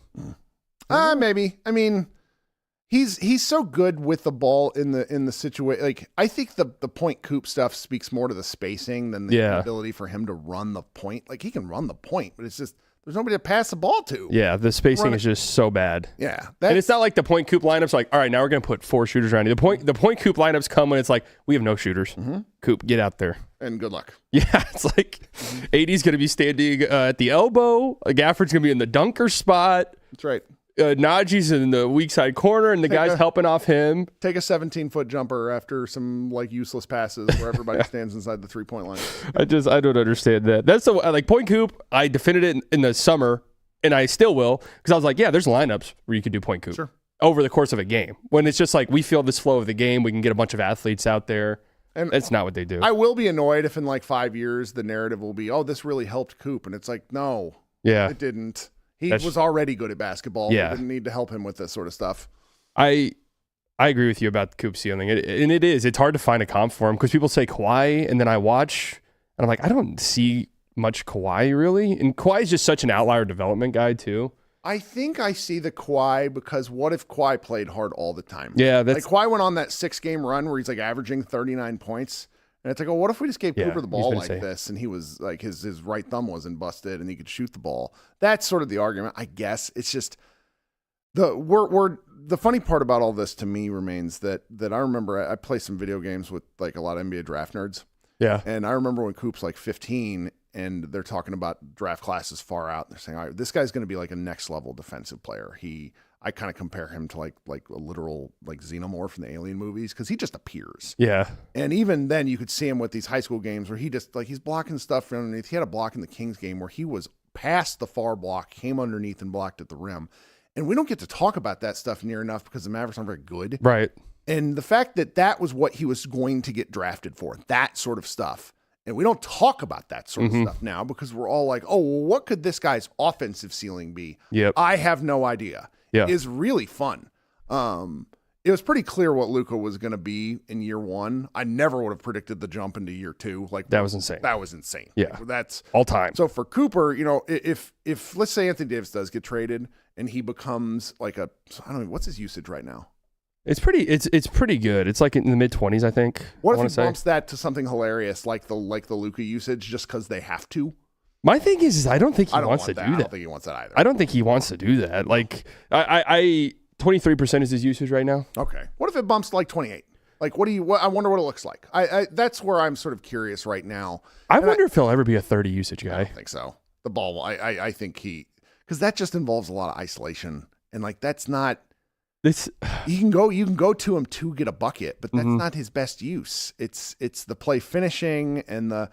Maybe. I mean, he's so good with the ball in the situation. Like, I think the point Coop stuff speaks more to the spacing than the ability for him to run the point. Like, he can run the point, but it's just there's nobody to pass the ball to. Yeah, the spacing is just so bad. Yeah, and it's not like the point Coop lineups like, all right, now we're going to put 4 shooters around you. The point Coop lineups come when it's like, we have no shooters. Coop, get out there. And good luck. Yeah, it's like AD's going to be standing at the elbow. Gafford's going to be in the dunker spot. That's right. Najee's in the weak side corner, and the guy's helping off him. Take a 17-foot jumper after some like useless passes where everybody stands inside the 3-point line. I don't understand that. That's the like point Coop. I defended it in the summer, and I still will because I was like, yeah, there's lineups where you could do point Coop over the course of a game. When it's just like we feel this flow of the game, we can get a bunch of athletes out there. And that's not what they do. I will be annoyed if in like 5 years the narrative will be, oh, this really helped Coop, and it's like, no, it didn't. He was already good at basketball. Yeah. We didn't need to help him with this sort of stuff. I agree with you about the Coop ceiling. It's hard to find a comp for him because people say Kawhi, and then I watch, and I'm like, I don't see much Kawhi really. And Kawhi is just such an outlier development guy too. I think I see the Kawhi because what if Kawhi played hard all the time? Yeah. Like Kawhi went on that 6-game run where he's like averaging 39 points. And it's like, oh, what if we just gave Cooper the ball like this and he was like his right thumb wasn't busted and he could shoot the ball? That's sort of the argument, I guess. It's just the funny part about all this to me remains that I remember I play some video games with like a lot of NBA draft nerds. Yeah. And I remember when Coop's like 15 and they're talking about draft classes far out. They're saying, all right, this guy's going to be like a next level defensive player. I kind of compare him to like a literal like xenomorph from the Alien movies because he just appears. Yeah. And even then you could see him with these high school games where he just like he's blocking stuff from underneath. He had a block in the Kings game where he was past the far block, came underneath and blocked at the rim. And we don't get to talk about that stuff near enough because the Mavericks aren't very good. Right. And the fact that was what he was going to get drafted for, that sort of stuff. And we don't talk about that sort of stuff now because we're all like, oh, well, what could this guy's offensive ceiling be? Yep. I have no idea. Yeah. Is really fun. It was pretty clear what Luka was going to be in year 1. I never would have predicted the jump into year 2. Like that was insane. That was insane. Yeah. Like, that's all time. So for Cooper, if let's say Anthony Davis does get traded and he becomes like what's his usage right now? It's pretty good. It's like in the mid-20s, I think. What if he bumps that to something hilarious like the Luka usage just because they have to? My thing is I don't think he wants to do that. I don't think he wants that either. I don't think he wants to do that. Like, I 23% is his usage right now. Okay. What if it bumps to like 28? Like, I wonder what it looks like. That's where I'm sort of curious right now. I wonder if he'll ever be a 30 usage guy. I don't think so. The ball, I think because that just involves a lot of isolation. And like, that's not, you can go to him to get a bucket, but that's not his best use. It's the play finishing and the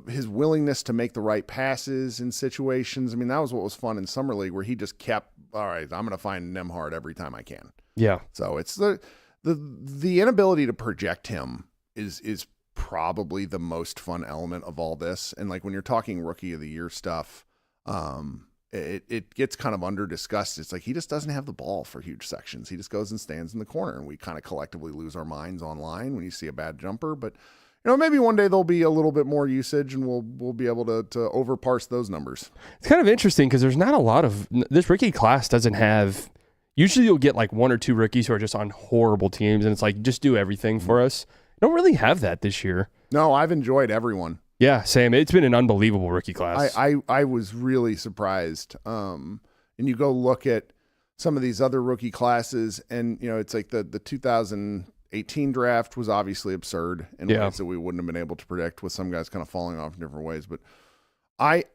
his willingness to make the right passes in situations. I mean, that was what was fun in Summer League where he just kept, all right, I'm going to find Nembhard every time I can. Yeah. So it's the inability to project him is probably the most fun element of all this. And like when you're talking Rookie of the Year stuff, it gets kind of under discussed. It's like he just doesn't have the ball for huge sections. He just goes and stands in the corner, and we kind of collectively lose our minds online when you see a bad jumper. But maybe one day there'll be a little bit more usage, and we'll be able to overparse those numbers. It's kind of interesting because there's not a lot of this rookie class doesn't have. Usually you'll get like 1 or 2 rookies who are just on horrible teams, and it's like just do everything for us. Don't really have that this year. No, I've enjoyed everyone. Yeah, same. It's been an unbelievable rookie class. I was really surprised. And you go look at some of these other rookie classes, and it's like the 2018 draft was obviously absurd in ways that we wouldn't have been able to predict, with some guys kind of falling off in different ways. But I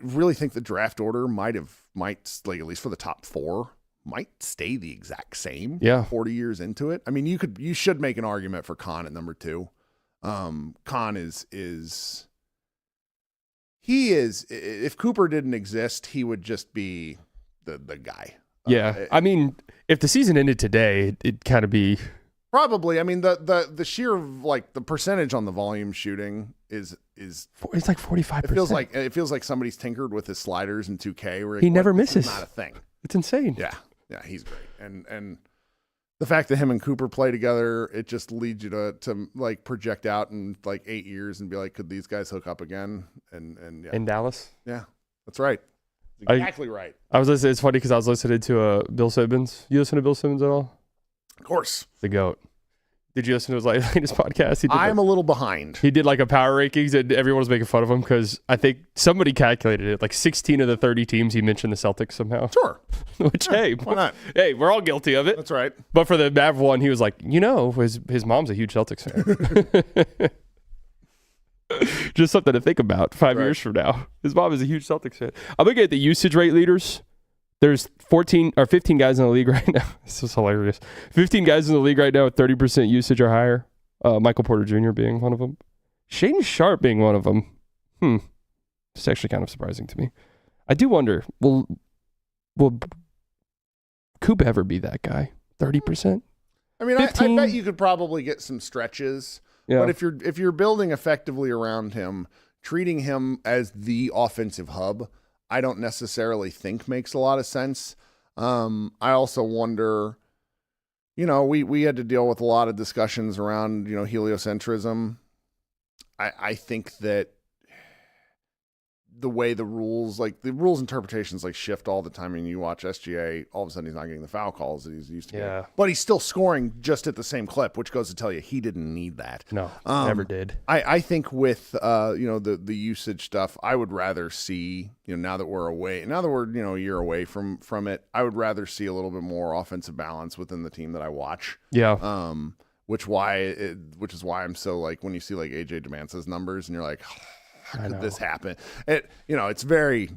really think the draft order might like at least for the top 4 might stay the exact same. Yeah. 40 years into it. I mean, you should make an argument for Khan at number 2. Khan is if Cooper didn't exist, he would just be the guy. Yeah. I mean, if the season ended today, it'd kind of be probably. I mean, the sheer like the percentage on the volume shooting is it's like 45%. It feels like somebody's tinkered with his sliders in 2K where he never misses. Not a thing. It's insane. Yeah, he's great. And the fact that him and Cooper play together, it just leads you to like project out in like 8 years and be like, could these guys hook up again? And yeah. In Dallas? Yeah, that's right. Exactly right. I was listening. It's funny because I was listening to Bill Simmons. You listen to Bill Simmons at all? Of course. The GOAT. Did you listen to his latest podcast? I'm a little behind. He did like a power rankings and everyone was making fun of him because I think somebody calculated it. Like 16 of the 30 teams, he mentioned the Celtics somehow. Sure. Which, hey, why not? Hey, we're all guilty of it. That's right. But for the Mav one, he was like, his mom's a huge Celtics fan. Just something to think about 5 years from now. His mom is a huge Celtics fan. I'm looking at the usage rate leaders. There's 14 or 15 guys in the league right now. This is hilarious. 15 guys in the league right now with 30% usage or higher. Michael Porter Jr. being one of them. Shaedon Sharpe being one of them. It's actually kind of surprising to me. I do wonder, will Coop ever be that guy? 30%? I mean, I bet you could probably get some stretches. Yeah. But if you're building effectively around him, treating him as the offensive hub, I don't necessarily think makes a lot of sense. I also wonder, we had to deal with a lot of discussions around, heliocentrism. I think that the way the rules interpretations shift all the time. I mean, you watch SGA, all of a sudden he's not getting the foul calls that he's used to getting. But he's still scoring just at the same clip, which goes to tell you he didn't need that. No, never did. I think with the usage stuff, I would rather see, now that we're a year away from it, I would rather see a little bit more offensive balance within the team that I watch. Yeah. Which is why I'm so when you see AJ Demance's numbers and you're like, how could this happen? It's very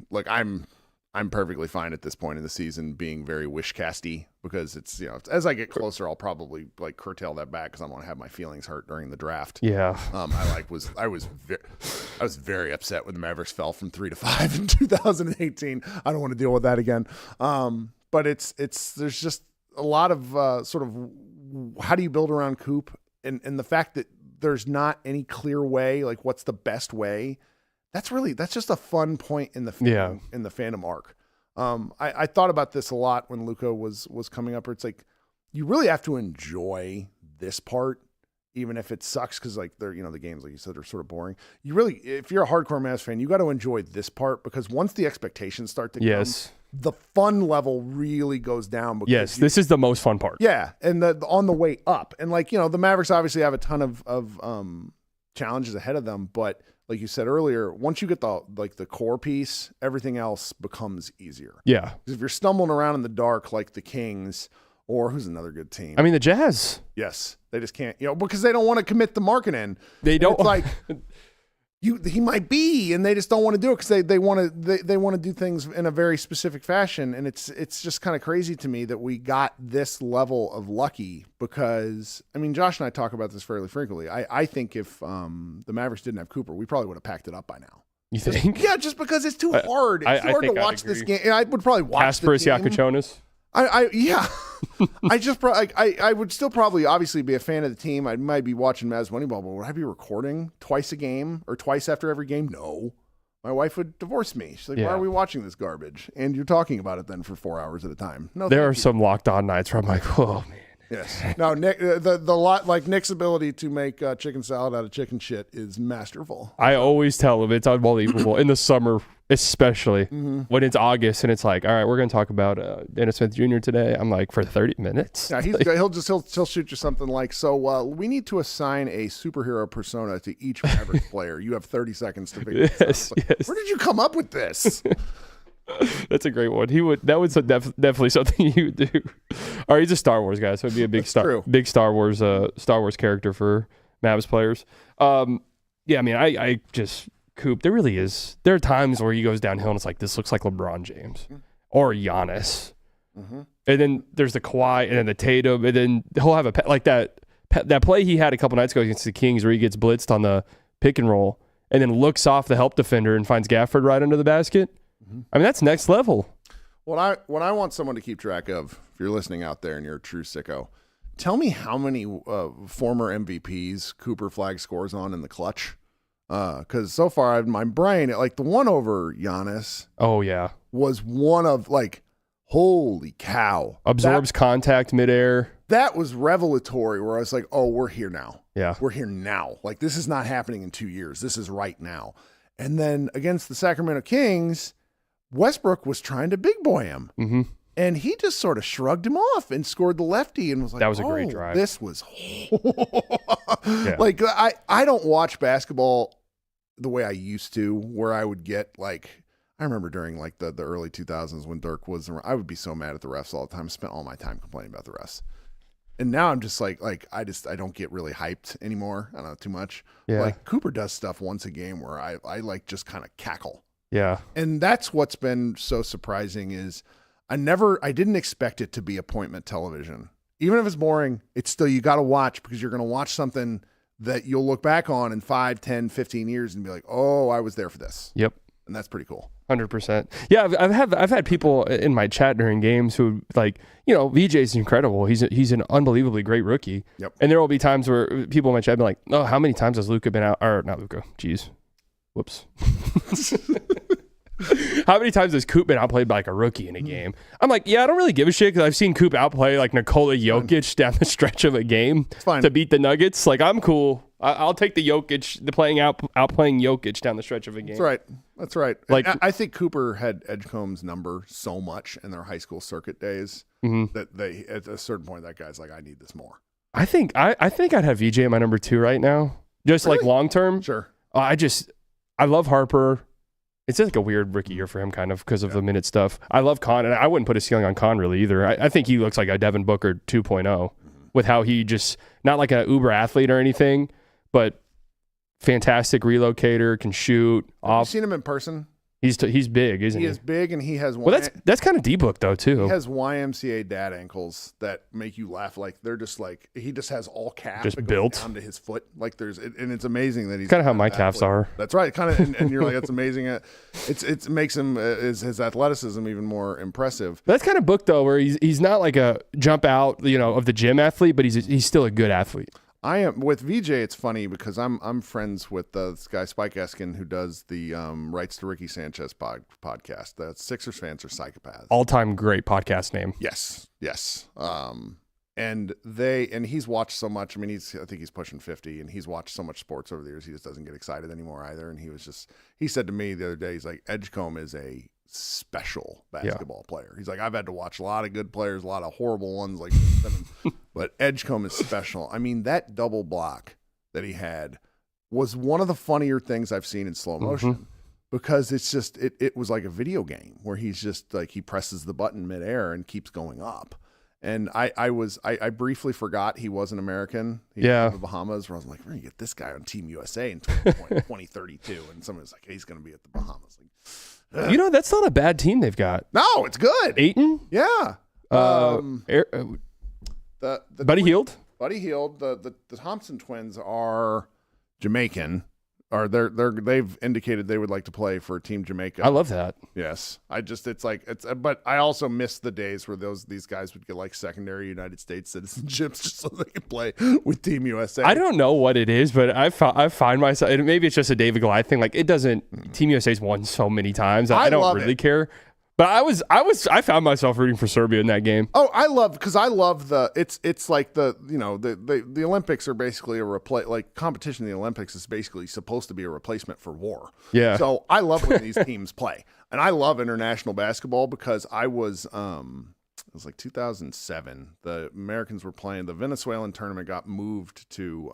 I'm perfectly fine at this point in the season being very wishcasty because it's as I get closer, I'll probably curtail that back because I want to have my feelings hurt during the draft. Yeah. I was very upset when the Mavericks fell from 3 to 5 in 2018. I don't want to deal with that again. But there's just a lot of sort of how do you build around Coop and the fact that there's not any clear way, what's the best way. That's just a fun point in the fandom arc. I thought about this a lot when Luka was coming up. Where it's you really have to enjoy this part, even if it sucks because they're the games you said are sort of boring. You really, if you're a hardcore Mavs fan, you got to enjoy this part because once the expectations start to come, the fun level really goes down. Because this is the most fun part. Yeah, and on the way up, and the Mavericks obviously have a ton of challenges ahead of them, but like you said earlier, once you get the core piece, everything else becomes easier. Yeah, because if you're stumbling around in the dark like the Kings or who's another good team, I mean the Jazz. Yes, they just can't, because they don't want to commit the marketing. They don't he might be, and they just don't want to do it because they want to do things in a very specific fashion, and it's just kind of crazy to me that we got this level of lucky because I mean Josh and I talk about this fairly frequently. I think if the Mavericks didn't have Cooper, we probably would have packed it up by now. You think? Yeah, just because it's too hard. It's too hard to watch this game. I would probably watch Kasparis Yakuchonis. Yeah. I would still probably obviously be a fan of the team. I might be watching Mavs Moneyball, but would I be recording twice a game or twice after every game? No. My wife would divorce me. She's like, why are we watching this garbage? And you're talking about it then for 4 hours at a time. No, there are some locked on nights where I'm like, oh man. Yes. No, Nick, the lot Nick's ability to make chicken salad out of chicken shit is masterful. I always tell him it's unbelievable in the summer, especially when it's August and it's all right, we're going to talk about Dennis Smith Jr. today. I'm like, for 30 minutes. Yeah, he'll shoot you something so we need to assign a superhero persona to each Mavericks player. You have 30 seconds to figure this out. Yes. Where did you come up with this? That's a great one. That was definitely something he would do. All right, he's a Star Wars guy, so it'd be a big Star Wars character for Mavs players. Yeah, I mean, I just Coop. There really is. There are times where he goes downhill and it's this looks like LeBron James or Giannis And then there's the Kawhi, and then the Tatum, and then he'll have like that play he had a couple nights ago against the Kings where he gets blitzed on the pick and roll and then looks off the help defender and finds Gafford right under the basket. I mean, that's next level. What I want someone to keep track of, if you're listening out there and you're a true sicko, tell me how many former MVPs Cooper flag scores on in the clutch. Because so far in my brain, like the one over Giannis. Oh, yeah. Was one of like, holy cow. Absorbs contact midair. That was revelatory where I was like, oh, we're here now. Yeah. We're here now. Like, this is not happening in 2 years. This is right now. And then against the Sacramento Kings, Westbrook was trying to big boy him. Mm-hmm. And he just sort of shrugged him off and scored the lefty and was like, that was a great drive. This was like, I don't watch basketball the way I used to, where I would get like, I remember during like the early 2000s when Dirk was around, I would be so mad at the refs all the time. I spent all my time complaining about the refs. And now I'm just like I don't get really hyped anymore. I don't know, too much. Yeah. Like Cooper does stuff once a game where I like just kind of cackle. Yeah. And that's what's been so surprising is I didn't expect it to be appointment television. Even if it's boring, it's still, you got to watch because you're going to watch something that you'll look back on in 5, 10, 15 years and be like, oh, I was there for this. Yep. And that's pretty cool. 100%. Yeah, I've had people in my chat during games who like, you know, VJ's incredible. He's an unbelievably great rookie. Yep. And there will be times where people in my chat be like, oh, how many times has Luka been out? Or not Luka. Jeez. Whoops. How many times has Coop been outplayed by like a rookie in a game? I'm like, yeah, I don't really give a shit because I've seen Coop outplay like Nikola Jokic down the stretch of a game to beat the Nuggets. Like, I'm cool. I'll take the outplaying Jokic down the stretch of a game. That's right. Like, I think Cooper had Edgecombe's number so much in their high school circuit days that they, at a certain point, that guy's like, I need this more. I think I'd have VJ at my number 2 right now. Just really? Like long term. Sure. I love Harper. It's like a weird rookie year for him, kind of, because of the minute stuff. I love Con, and I wouldn't put a ceiling on Con really either. I think he looks like a Devin Booker 2.0 with how he just, not like an uber athlete or anything, but fantastic relocator, can shoot. Have you seen him in person? He's big, isn't he? He is big, and he has well, that's kind of D-book, though, too. He has YMCA dad ankles that make you laugh. Like, they're just like, he just has all calf just built down to his foot. Like, and it's amazing that he's kind of how my calves are. That's right. Kind of, and you're like, that's amazing. It makes him his athleticism even more impressive. But that's kind of book though, where he's not like a jump out, you know, of the gym athlete, but he's still a good athlete. I am with VJ. It's funny because I'm friends with this guy Spike Eskin who does the Rights to Ricky Sanchez podcast. The Sixers fans are psychopaths. All-time great podcast name. Yes. And he's watched so much. I mean, I think he's pushing 50, and he's watched so much sports over the years. He just doesn't get excited anymore either. And he said to me the other day, he's like, Edgecombe is a special basketball player. He's like, I've had to watch a lot of good players, a lot of horrible ones, like, but Edgecombe is special. I mean, that double block that he had was one of the funnier things I've seen in slow motion because it's just, it was like a video game where he's just like, he presses the button midair and keeps going up. And I briefly forgot he was an American. He was from the Bahamas, where I was like, we're going to get this guy on Team USA in 2032. And someone was like, hey, he's going to be at the Bahamas. Like, you know, that's not a bad team they've got. No, it's good. Aiton? Yeah. Buddy Hield? Buddy Hield. The Thompson twins are Jamaican. Or they've indicated they would like to play for Team Jamaica. I love that. Yes. But I also miss the days where these guys would get like secondary United States citizenships just so they could play with Team USA. I don't know what it is, but I find myself, and maybe it's just a David Goliath thing. Like, it doesn't, Team USA's won so many times. I don't really care. But I found myself rooting for Serbia in that game. Oh, I love it's like the Olympics are basically competition in the Olympics is basically supposed to be a replacement for war. Yeah. So I love when these teams play. And I love international basketball because it was like 2007. The Americans were playing the Venezuelan tournament got moved to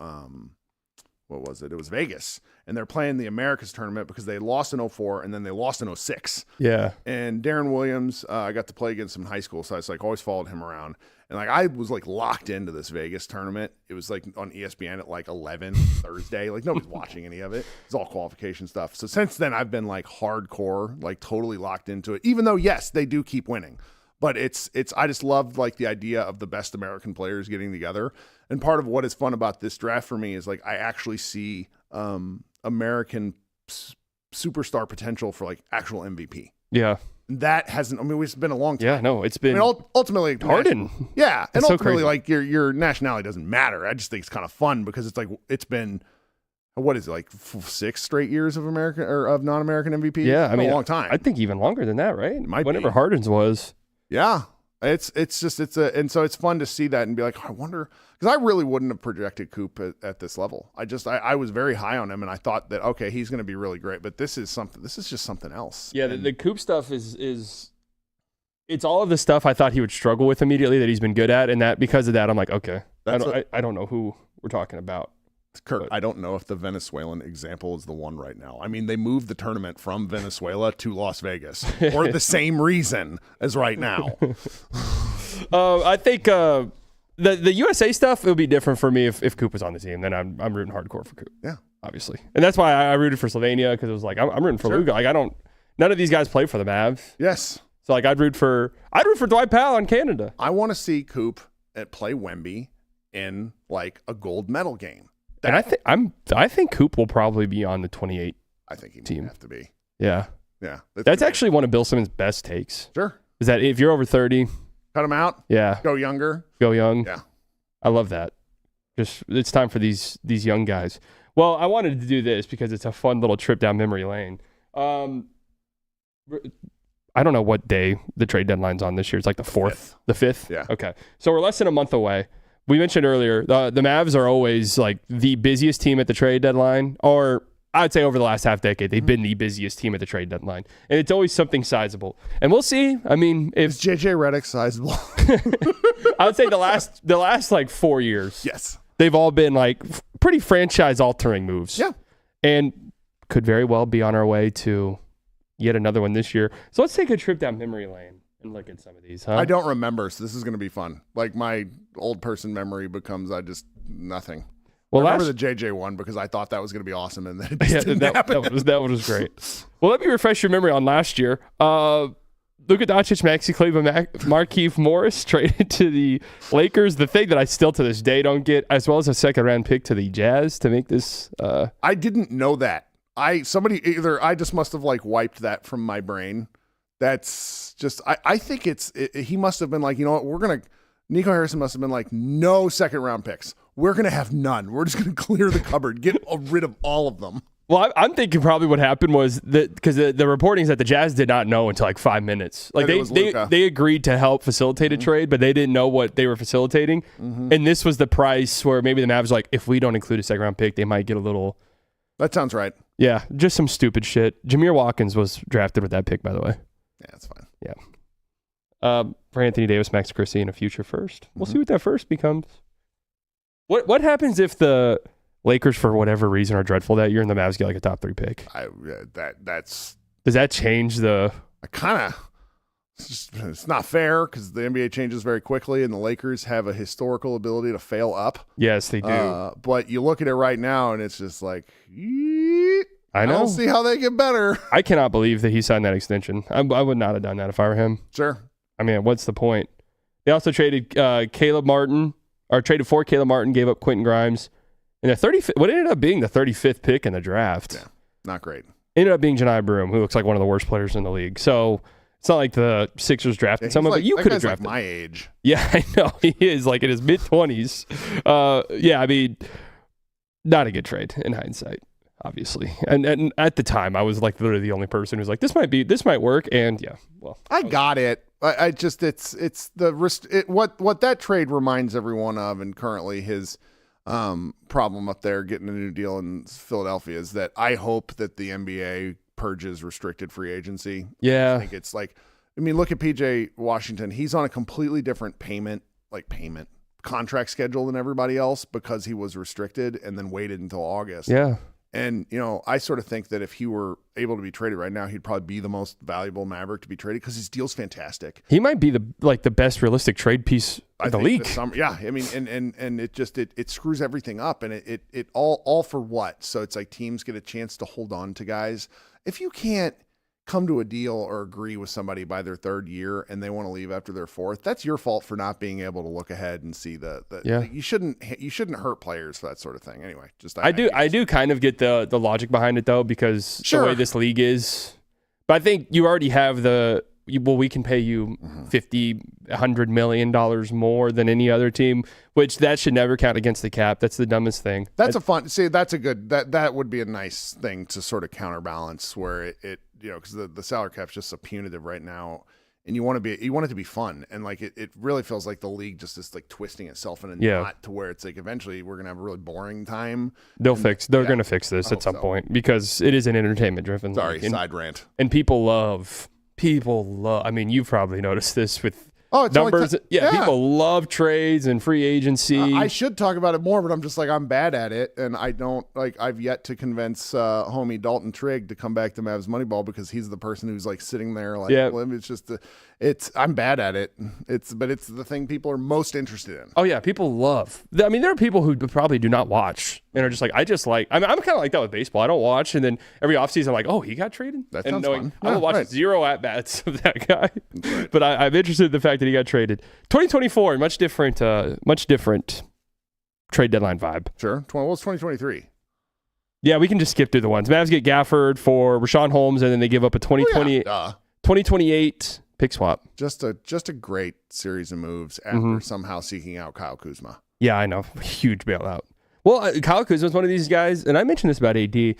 what was it? It was Vegas. And they're playing the Americas tournament because they lost in 04 and then they lost in 06. Yeah. And Darren Williams, I got to play against him in high school, so I always followed him around. And I was locked into this Vegas tournament. It was on ESPN at 11 Thursday. Nobody's watching any of it. It's all qualification stuff. So since then I've been hardcore, totally locked into it. Even though yes, they do keep winning. But I just loved like the idea of the best American players getting together. And part of what is fun about this draft for me is like I actually see American superstar potential for like actual MVP. Yeah. That hasn't. I mean, it's been a long time. Yeah, no, it's been. I mean, ultimately, Harden. Yeah, and so ultimately, crazy. like your nationality doesn't matter. I just think it's kind of fun because it's like it's been. What is it, like 6 straight years of American or of non-American MVP? Yeah, It's I been mean, a long time. I think even longer than that, right? might Whenever be. Harden's was. Yeah, and so it's fun to see that and be like, I wonder, because I really wouldn't have projected Coop at this level. I was very high on him, and I thought that okay, he's going to be really great, but this is just something else. Yeah, the Coop stuff is it's all of the stuff I thought he would struggle with immediately that he's been good at, and that because of that, I'm like, okay, I don't know who we're talking about. Kirk, I don't know if the Venezuelan example is the one right now. I mean, they moved the tournament from Venezuela to Las Vegas for the same reason as right now. I think the USA stuff, it would be different for me if Coop was on the team. Then I'm rooting hardcore for Coop. Yeah, obviously, and that's why I rooted for Slovenia because it was like I'm rooting for Luka. Like none of these guys play for the Mavs. Yes. So like I'd root for Dwight Powell on Canada. I want to see Coop play Wemby in like a gold medal game. And I think Coop will probably be on the 28 I think he team. might have to be. Yeah. Yeah. That's actually one of Bill Simmons' best takes. Sure. Is that if you're over 30, cut him out. Yeah. Go younger. Go young. Yeah. I love that. Just it's time for these young guys. Well, I wanted to do this because it's a fun little trip down memory lane. I don't know what day the trade deadline's on this year. It's like the 4th, the 5th. Yeah. Okay. So we're less than a month away. We mentioned earlier, the Mavs are always like the busiest team at the trade deadline, or I'd say over the last half decade, they've been the busiest team at the trade deadline. And it's always something sizable. And we'll see. I mean, if is JJ Redick sizable? I would say the last like 4 years. Yes. They've all been like pretty franchise altering moves. Yeah. And could very well be on our way to yet another one this year. So let's take a trip down memory lane and look at some of these, huh? I don't remember, so this is going to be fun. Like my old person memory becomes nothing. Well, I remember the JJ one because I thought that was going to be awesome, and then it just didn't happen. That one was great. Well, let me refresh your memory on last year. Luka Doncic, Maxi Kleber, Markieff Morris traded to the Lakers. The thing that I still to this day don't get, as well as a second-round pick to the Jazz to make this. I didn't know that. I just must have like wiped that from my brain. That's just I think he must have been like, you know what, Nico Harrison must have been like, no second round picks. We're gonna have none. We're just gonna clear the cupboard, get rid of all of them. Well, I'm thinking probably what happened was that because the reporting is that the Jazz did not know until like 5 minutes. Like they agreed to help facilitate a trade, but they didn't know what they were facilitating. And this was the price where maybe the Mavs like, if we don't include a second round pick, they might get a little. That sounds right. Yeah, just some stupid shit. Jameer Watkins was drafted with that pick, by the way. Yeah, that's fine. Yeah. For Anthony Davis, Max Christie, and a future first. We'll see what that first becomes. What happens if the Lakers, for whatever reason, are dreadful that year and the Mavs get like a top 3 pick? Does that change the? It's not fair because the NBA changes very quickly, and the Lakers have a historical ability to fail up. Yes, they do. But you look at it right now, and it's just like, I know. I don't see how they get better. I cannot believe that he signed that extension. I would not have done that if I were him. Sure. I mean, what's the point? They also traded Caleb Martin, or traded for Caleb Martin, gave up Quentin Grimes, and what ended up being the 35th pick in the draft. Yeah, not great. Ended up being Janai Broom, who looks like one of the worst players in the league. So it's not like the Sixers drafted someone, but you could have drafted. Like my age. Yeah, I know. He is like in his mid-20s. Yeah, I mean, not a good trade in hindsight, obviously. And at the time, I was like literally the only person who's like, this might work. And yeah, well, I got it. I just it's what that trade reminds everyone of, and currently his problem up there getting a new deal in Philadelphia is that I hope that the NBA purges restricted free agency. Yeah. I think it's like, I mean, look at PJ Washington. He's on a completely different payment contract schedule than everybody else because he was restricted and then waited until August. Yeah. And, I sort of think that if he were able to be traded right now, he'd probably be the most valuable Maverick to be traded because his deal's fantastic. He might be the best realistic trade piece in the league. Yeah. I mean, and it just, it screws everything up, and it all for what? So it's like teams get a chance to hold on to guys. If you can't come to a deal or agree with somebody by their third year and they want to leave after their fourth, that's your fault for not being able to look ahead and see like, you shouldn't hurt players for that sort of thing. Anyway, I do kind of get the logic behind it though, because the way this league is. But I think you already have we can pay you $50-100 million more than any other team, which that should never count against the cap. That's the dumbest thing. That's a good that would be a nice thing to sort of counterbalance where it because the salary cap's just so punitive right now, and you want it to be fun, and like it really feels like the league just is like twisting itself in a knot to where it's like eventually we're gonna have a really boring time. They're gonna fix this at some point, because it is an entertainment driven league. Side rant. And people love. I mean, you've probably noticed this with numbers. People love trades and free agency. I should talk about it more, but I'm just like, I'm bad at it. And I don't I've yet to convince homie Dalton Trigg to come back to Mavs Moneyball, because he's the person who's like sitting there like, it's just, I'm bad at it. But it's the thing people are most interested in. Oh yeah. People love, I mean, there are people who probably do not watch and are just like, I'm kind of like that with baseball. I don't watch. And then every offseason I'm like, oh, he got traded. That sounds fun. I will watch 0 at-bats of that guy. Right. But I'm interested in the fact that he got traded. 2024, much different trade deadline vibe. Sure. What's 2023? Yeah, we can just skip through the ones. Mavs get Gafford for Rashawn Holmes, and then they give up a 2028 pick swap. Just a great series of moves after somehow seeking out Kyle Kuzma. Yeah, I know. Huge bailout. Well, Kyle Kuzma's one of these guys, and I mentioned this about AD.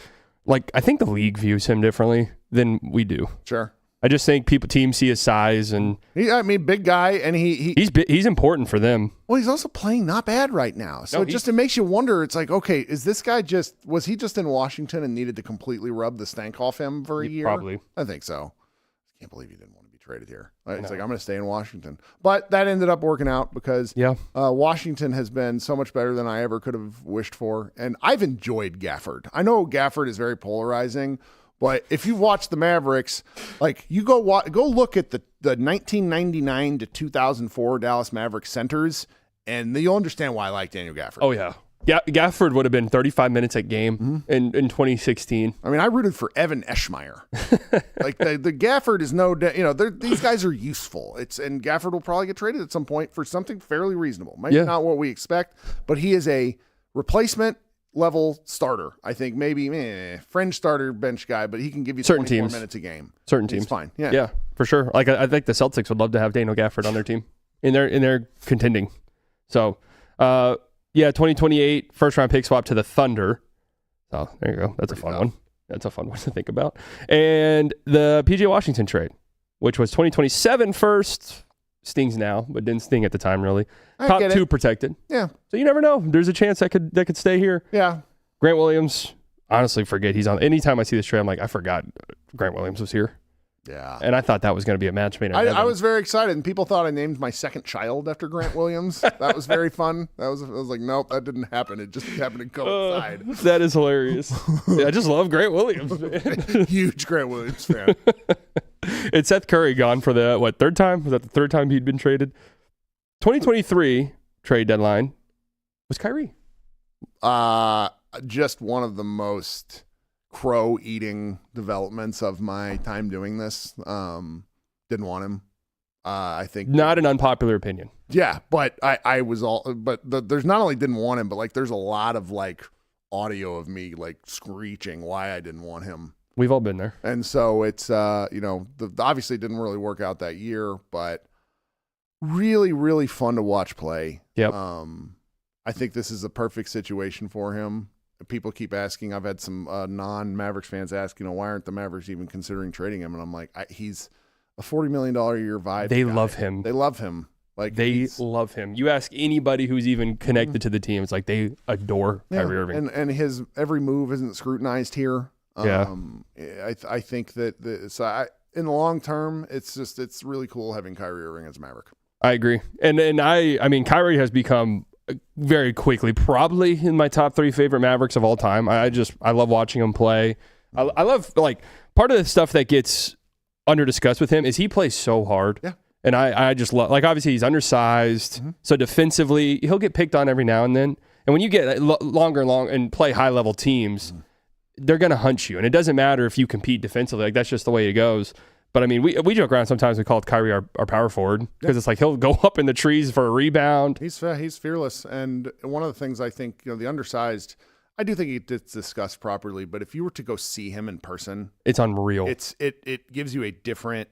Like, I think the league views him differently than we do. Sure. I just think teams see his size, and big guy, and he's important for them. Well, he's also playing not bad right now, so it makes you wonder. It's like, okay, is this guy was he just in Washington and needed to completely rub the stank off him for a year? Probably. I think so. I can't believe he didn't want to be traded here. It's like, I'm going to stay in Washington, but that ended up working out because Washington has been so much better than I ever could have wished for, and I've enjoyed Gafford. I know Gafford is very polarizing. But if you watch the Mavericks, like you go look at the 1999 to 2004 Dallas Mavericks centers, and you'll understand why I like Daniel Gafford. Oh yeah, Gafford would have been 35 minutes a game in 2016. I mean, I rooted for Evan Eschmeyer. Like the Gafford is these guys are useful. And Gafford will probably get traded at some point for something fairly reasonable. Maybe not what we expect, but he is a replacement level starter. I think maybe fringe starter bench guy, but he can give you 24 minutes a game. Certain teams. It's fine. Yeah, for sure. Like I think the Celtics would love to have Daniel Gafford on their team in their contending. So 2028 first round pick swap to the Thunder. Oh, there you go. That's a fun one. That's a fun one to think about. And the PJ Washington trade, which was 2027 first. Stings now, but didn't sting at the time, really. Top 2 protected. Yeah. So you never know. There's a chance that could stay here. Yeah. Grant Williams, honestly forget he's on. Anytime I see this trade, I'm like, I forgot Grant Williams was here. Yeah. And I thought that was going to be a match made in heaven. I was very excited, and people thought I named my second child after Grant Williams. That was very fun. I was like, nope, that didn't happen. It just happened to coincide. That is hilarious. I just love Grant Williams, man. Huge Grant Williams fan. And Seth Curry gone for the, third time? Was that the third time he'd been traded? 2023 trade deadline was Kyrie. Just one of the most crow-eating developments of my time doing this. Didn't want him. I think not an unpopular opinion. Yeah, but there's not only didn't want him, but like there's a lot of like audio of me like screeching why I didn't want him. We've all been there. And so it's obviously it didn't really work out that year, but really, really fun to watch play. Yep. I think this is a perfect situation for him. People keep asking. I've had some non-Mavericks fans ask, why aren't the Mavericks even considering trading him? And I'm like, he's a $40 million a year vibe. They love him. They love him. Like they love him. You ask anybody who's even connected to the team, it's like they adore Kyrie Irving. And his every move isn't scrutinized here. I think that in the long term, it's really cool having Kyrie Irving as a Maverick. I agree. And I mean, Kyrie has become very quickly probably in my top 3 favorite Mavericks of all time. I love watching him play. I love, like, part of the stuff that gets under discussed with him is he plays so hard. Yeah. And I just love, like, obviously he's undersized. So defensively, he'll get picked on every now and then. And when you get longer and play high level teams, they're going to hunt you. And it doesn't matter if you compete defensively. Like, that's just the way it goes. But, I mean, we joke around sometimes. We call it Kyrie our power forward because it's like he'll go up in the trees for a rebound. He's fearless. And one of the things I think, the undersized, I do think it's discussed properly. But if you were to go see him in person, it's unreal. It gives you a different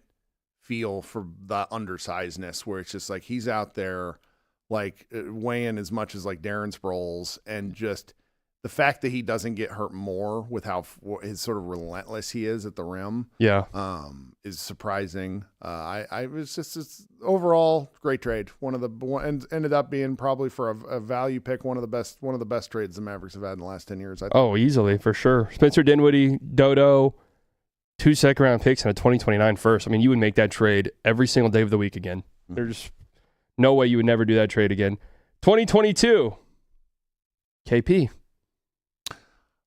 feel for the undersizedness where it's just like he's out there like weighing as much as like Darren Sproles, and just the fact that he doesn't get hurt more with how his sort of relentless he is at the rim, is surprising. I was just overall great trade. And ended up being probably for a value pick one of the best trades the Mavericks have had in the last 10 years. I think. Oh, easily for sure. Spencer Dinwiddie, Dodo, 2 second-round picks and a 2029 first. I mean, you would make that trade every single day of the week again. There's no way you would never do that trade again. 2022, KP.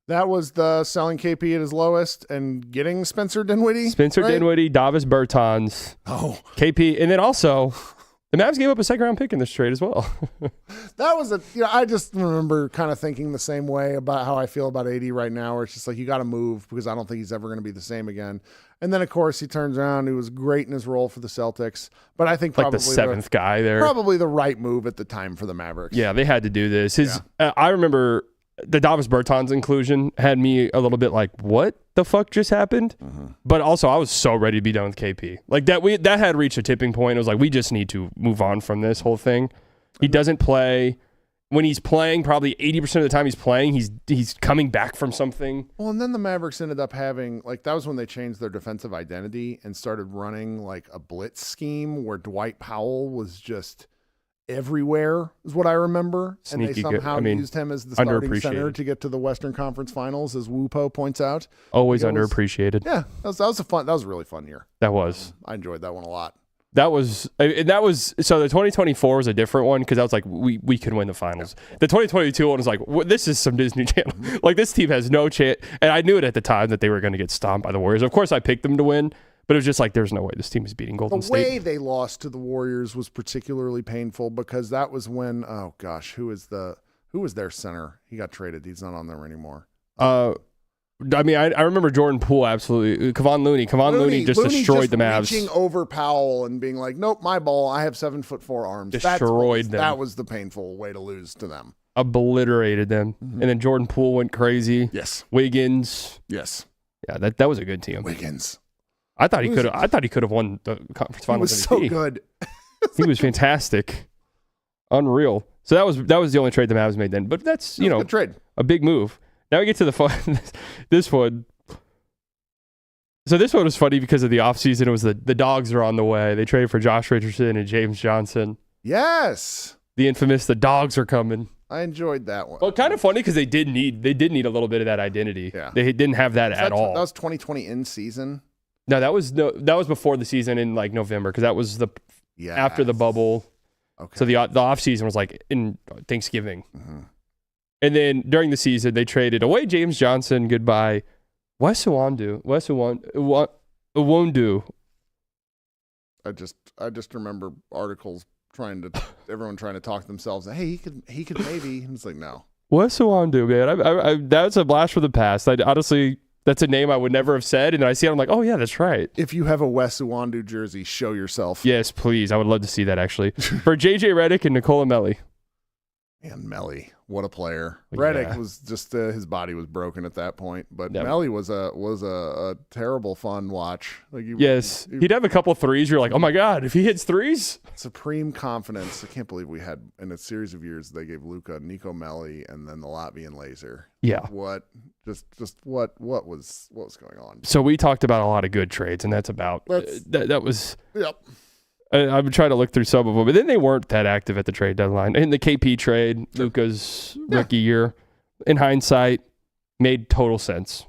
That was the selling KP at his lowest and getting Spencer Dinwiddie. Dinwiddie, Davis Bertans. Oh. KP. And then also, the Mavs gave up a second-round pick in this trade as well. That was I just remember kind of thinking the same way about how I feel about AD right now, where it's just like, you got to move because I don't think he's ever going to be the same again. And then, of course, he turns around. He was great in his role for the Celtics. But I think probably like the 7th guy there. Probably the right move at the time for the Mavericks. Yeah, they had to do this. I remember the Davis Bertans inclusion had me a little bit like, what the fuck just happened? But also, I was so ready to be done with KP. Like that had reached a tipping point. It was like, we just need to move on from this whole thing. He doesn't play. When he's playing, probably 80% of the time he's playing, he's coming back from something. Well, and then the Mavericks ended up having, like, that was when they changed their defensive identity and started running like a blitz scheme where Dwight Powell was just everywhere, is what I remember. Sneaky and they somehow used him as the starting center to get to the Western Conference Finals, as Wupo points out. Always underappreciated. Yeah, that was a really fun year. That was. I enjoyed that one a lot. So the 2024 was a different one because I was like, we can win the finals. The 2022 one was like, this is some Disney Channel. Like, this team has no chance. And I knew it at the time that they were going to get stomped by the Warriors. Of course, I picked them to win, but it was just like, there's no way this team is beating Golden State. The way they lost to the Warriors was particularly painful because that was when, oh gosh, who was their center? He got traded. He's not on there anymore. I mean, I remember Jordan Poole absolutely. Kevon Looney just destroyed the Mavs. Reaching over Powell and being like, nope, my ball. I have 7'4" arms. Destroyed them. That was the painful way to lose to them. Obliterated them. And then Jordan Poole went crazy. Yes. Wiggins. Yes. Yeah, that was a good team. Wiggins. I thought he could have won the conference finals. He was so good. He was fantastic. Unreal. So that was the only trade the Mavs made then. But that's, good trade. A big move. Now we get to the fun. This one. So this one was funny because of the offseason. It was the Dogs are on the way. They traded for Josh Richardson and James Johnson. Yes. The infamous the Dogs are coming. I enjoyed that one. Well, kind of funny because they did need a little bit of that identity. Yeah. They didn't have that at all. That was 2020 in season. No, that was before the season in like November because that was after the bubble. Okay. So the offseason was like in Thanksgiving. Mm-hmm. And then during the season, they traded away James Johnson. Goodbye, Wes Iwundu. I just remember articles everyone trying to talk themselves. Hey, he could maybe. And it's like, no. Wes Iwundu, man. That's a blast from the past. Honestly, that's a name I would never have said. And then I see it, I'm like, oh yeah, that's right. If you have a Wes Iwundu jersey, show yourself. Yes, please. I would love to see that actually. For JJ Redick and Nikola Melli. Man, Melli, what a player! Yeah. Redick was just his body was broken at that point, but Melli was a terrible fun watch. Like he'd have a couple threes. You're like, oh my god, if he hits threes, supreme confidence. I can't believe we had in a series of years they gave Luka, Nico Melli, and then the Latvian Laser. Yeah, what was going on? So we talked about a lot of good trades, and that was. Yep. I'm trying to look through some of them, but then they weren't that active at the trade deadline. In the KP trade, Luka's rookie year, in hindsight, made total sense.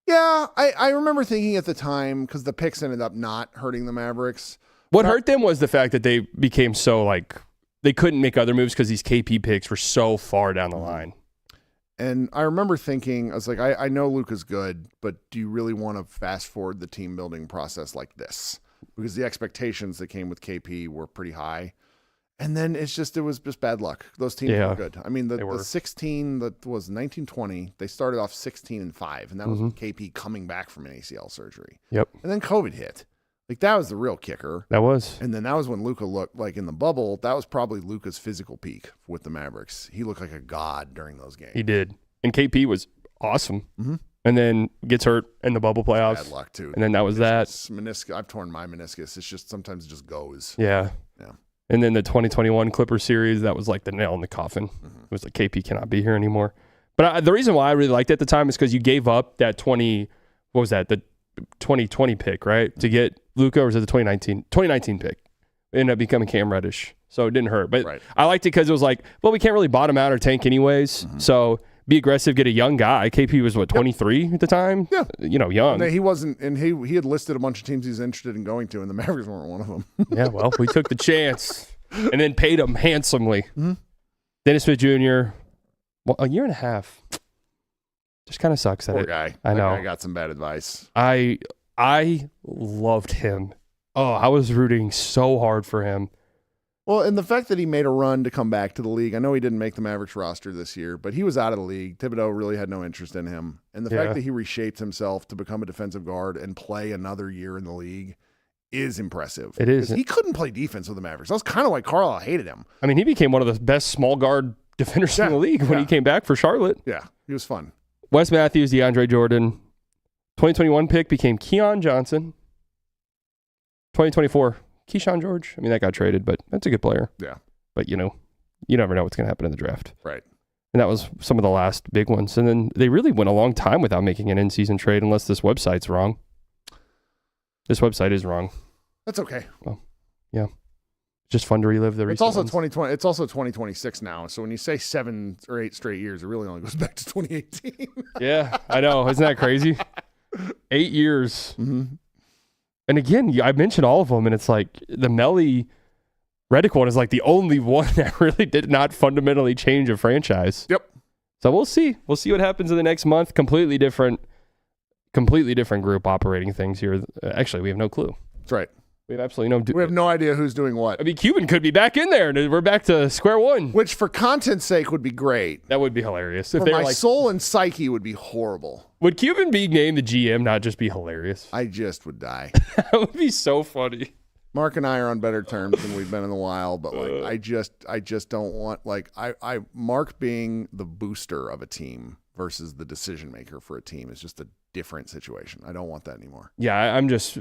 Yeah, I remember thinking at the time, because the picks ended up not hurting the Mavericks. What hurt them was the fact that they became so, they couldn't make other moves because these KP picks were so far down the line. And I remember thinking, I was like, I know Luka's good, but do you really want to fast forward the team building process like this? Because the expectations that came with KP were pretty high. And then it was just bad luck. Those teams were good. I mean, the 16 that was 1920, they started off 16-5, and that was with KP coming back from an ACL surgery. Yep. And then COVID hit. Like, that was the real kicker. That was. And then that was when Luka looked like in the bubble. That was probably Luka's physical peak with the Mavericks. He looked like a god during those games. He did. And KP was awesome. And then gets hurt in the bubble playoffs. Bad luck, too. And then that was that. I've torn my meniscus. It's just sometimes it just goes. Yeah. And then the 2021 Clippers series, that was like the nail in the coffin. It was like, KP cannot be here anymore. But the reason why I really liked it at the time is because you gave up that the 2020 pick, right? To get Luka, or was it the 2019 pick? It ended up becoming Cam Reddish. So it didn't hurt. But I liked it because it was like, well, we can't really bottom out or tank anyways. So be aggressive, get a young guy. KP was, 23 at the time? Yeah. Young. He wasn't, and he had listed a bunch of teams he's interested in going to, and the Mavericks weren't one of them. Yeah, well, we took the chance and then paid him handsomely. Dennis Smith Jr., a year and a half. Just kind of sucks that Poor guy. I know. I got some bad advice. I loved him. Oh, I was rooting so hard for him. Well, and the fact that he made a run to come back to the league, I know he didn't make the Mavericks roster this year, but he was out of the league. Thibodeau really had no interest in him. And the fact that he reshaped himself to become a defensive guard and play another year in the league is impressive. It is. He couldn't play defense with the Mavericks. That's kind of why Carlisle hated him. I mean, he became one of the best small guard defenders in the league when he came back for Charlotte. Yeah, he was fun. Wes Matthews, DeAndre Jordan. 2021 pick became Keon Johnson. 2024, Keyshawn George. I mean, that got traded, but that's a good player. Yeah. But, you never know what's going to happen in the draft. Right. And that was some of the last big ones. And then they really went a long time without making an in-season trade unless this website's wrong. This website is wrong. That's okay. Well, yeah. Just fun to relive the recent It's also ones. 2020. It's also 2026 now. So when you say 7 or 8 straight years, it really only goes back to 2018. Yeah, I know. Isn't that crazy? 8 years. And again, I mentioned all of them, and it's like the Melly Reddick one is like the only one that really did not fundamentally change a franchise. Yep. So we'll see. We'll see what happens in the next month. Completely different group operating things here. Actually, we have no clue. That's right. We have absolutely no. We have no idea who's doing what. I mean, Cuban could be back in there, and we're back to square one. Which, for content's sake, would be great. That would be hilarious. For my soul and psyche would be horrible. Would Cuban be named the GM not just be hilarious? I just would die. That would be so funny. Mark and I are on better terms than we've been in a while, but like I just don't want I Mark being the booster of a team versus the decision maker for a team is just a different situation. I don't want that anymore. Yeah, I'm just.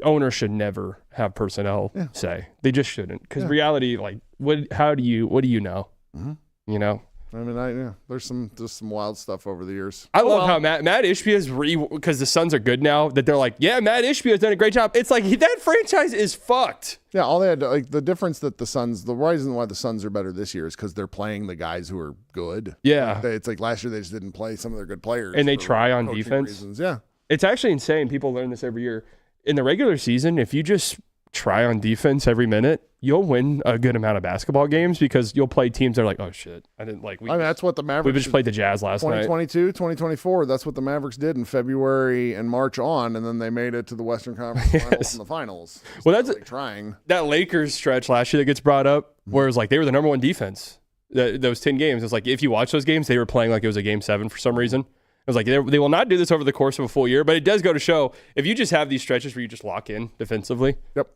Owners should never have personnel say. They just shouldn't, because reality, like, what do you know? You know. I mean, there's some wild stuff over the years. I love how Matt Ishbia's because the Suns are good now, that they're like, yeah, Matt Ishbia's done a great job. It's like that franchise is fucked. Yeah, all they had the difference that the reason why the Suns are better this year is because they're playing the guys who are good. Yeah, it's like last year they just didn't play some of their good players, and they try on defense. Reasons. Yeah, it's actually insane. People learn this every year. In the regular season, if you just try on defense every minute, you'll win a good amount of basketball games because you'll play teams that are like, oh shit, I didn't like. That's what the Mavericks. We just played the Jazz last 2022, 2024. That's what the Mavericks did in February and March on, and then they made it to the Western Conference Finals and the finals. Well, that's like trying. That Lakers stretch last year that gets brought up, where it was like they were the number one defense. Those 10 games, it's like if you watch those games, they were playing like it was a game 7 for some reason. I was like, they will not do this over the course of a full year, but it does go to show if you just have these stretches where you just lock in defensively. Yep.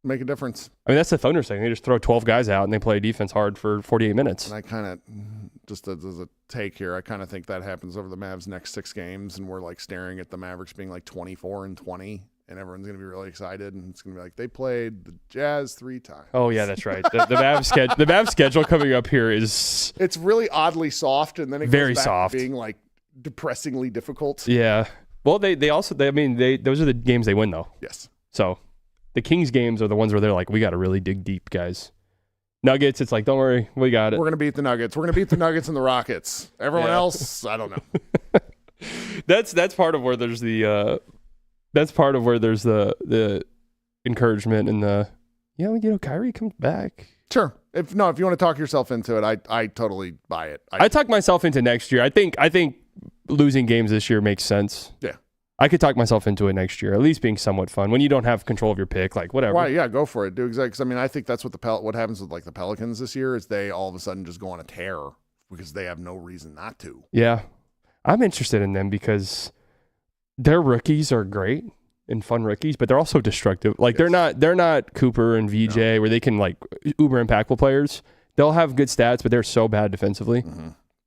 Make a difference. I mean, that's the Thunder thing. They just throw 12 guys out and they play defense hard for 48 minutes. And I kind of, just as a take here, I kind of think that happens over the Mavs' next 6 games, and we're like staring at the Mavericks being like 24-20, and everyone's going to be really excited, and it's going to be like, they played the Jazz 3 times. Oh, yeah, that's right. The Mavs schedule coming up here is... It's really oddly soft, and then it very goes back soft. To being like depressingly difficult. Yeah. Well, those are the games they win, though. Yes. So the Kings games are the ones where they're like, we got to really dig deep, guys. Nuggets, it's like, don't worry, we got it. We're going to beat the Nuggets. We're going to beat the Nuggets and the Rockets. Everyone else, I don't know. That's part of where there's the the encouragement and the Kyrie comes back. Sure. If you want to talk yourself into it, I totally buy it. I talk myself into next year. I think losing games this year makes sense. Yeah. I could talk myself into it next year, at least being somewhat fun when you don't have control of your pick, like whatever. Why? Yeah, go for it. Do exactly. Because I mean, I think that's what what happens with like the Pelicans this year is they all of a sudden just go on a tear because they have no reason not to. Yeah, I'm interested in them because their rookies are great and fun rookies, but they're also destructive. Like they're not Cooper and VJ where they can like uber impactful players. They'll have good stats, but they're so bad defensively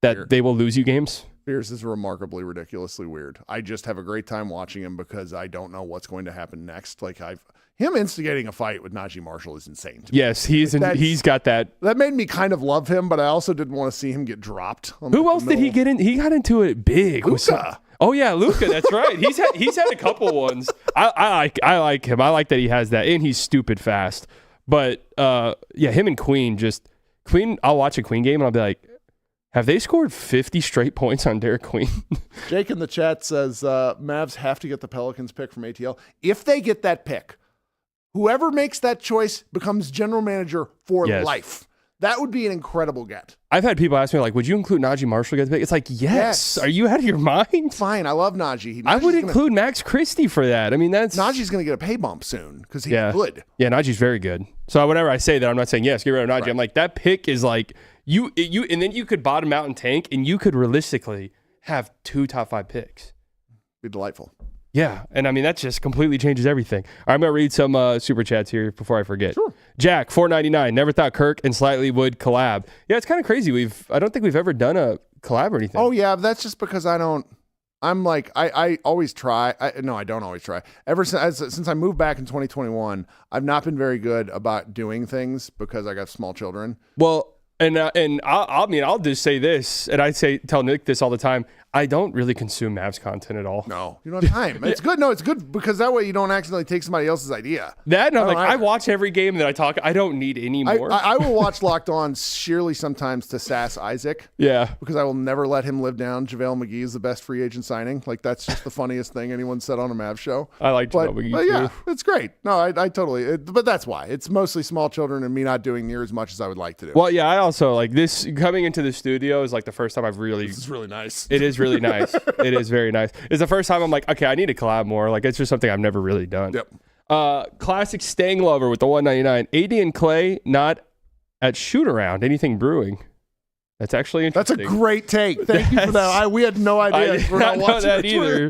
that they will lose you games. Pierce is remarkably ridiculously weird. I just have a great time watching him because I don't know what's going to happen next. Like him instigating a fight with Najee Marshall is insane to me. Yes, he's got that. That made me kind of love him, but I also didn't want to see him get dropped. Who else did he get in? He got into it big. Luka. Oh yeah, Luka. That's right. He's had a couple ones. I like him. I like that he has that, and he's stupid fast. But him and Queen. I'll watch a Queen game and I'll be like, have they scored 50 straight points on Derek Queen? Jake in the chat says Mavs have to get the Pelicans pick from ATL. If they get that pick, whoever makes that choice becomes general manager for life. That would be an incredible get. I've had people ask me, like, would you include Najee Marshall to get the pick? It's like, yes. Are you out of your mind? Fine. I love Najee. I would include Max Christie for that. I mean, Najee's going to get a pay bump soon because he's good. Yeah, Najee's very good. So whenever I say that, I'm not saying, yes, get rid of Najee. Right. I'm like, that pick is like, you, and then you could bottom out and tank, and you could realistically have 2 top 5 picks. Be delightful. Yeah, and I mean, that just completely changes everything. All right, I'm going to read some super chats here before I forget. Sure. Jack, $4.99, never thought Kirk and Slightly would collab. Yeah, it's kind of crazy. I don't think we've ever done a collab or anything. Oh, yeah, that's just because I always try. I don't always try. Ever since I moved back in 2021, I've not been very good about doing things because I got small children. Well, and I'll just say this, and tell Nick this all the time. I don't really consume Mavs content at all. No, you don't have time. It's good. No, it's good because that way you don't accidentally take somebody else's idea. I watch every game that I talk. I don't need any more. I will watch Locked On sheerly sometimes to sass Isaac. Yeah. Because I will never let him live down. JaVale McGee is the best free agent signing. Like, that's just the funniest thing anyone said on a Mavs show. I like JaVale McGee but yeah, too. it's great. No, I totally. But that's why. It's mostly small children and me not doing near as much as I would like to do. Well, yeah, I also like this. Coming into the studio is like the first time I've really. This is really nice. It is really nice. It is very nice. It's the first time I'm like, okay, I need to collab more. Like, it's just something I've never really done. Yep. Classic Stang Lover with the $1.99. AD and Clay not at shoot around. Anything brewing. That's actually interesting. That's a great take. Thank you for that. We had no idea. I did not know that either.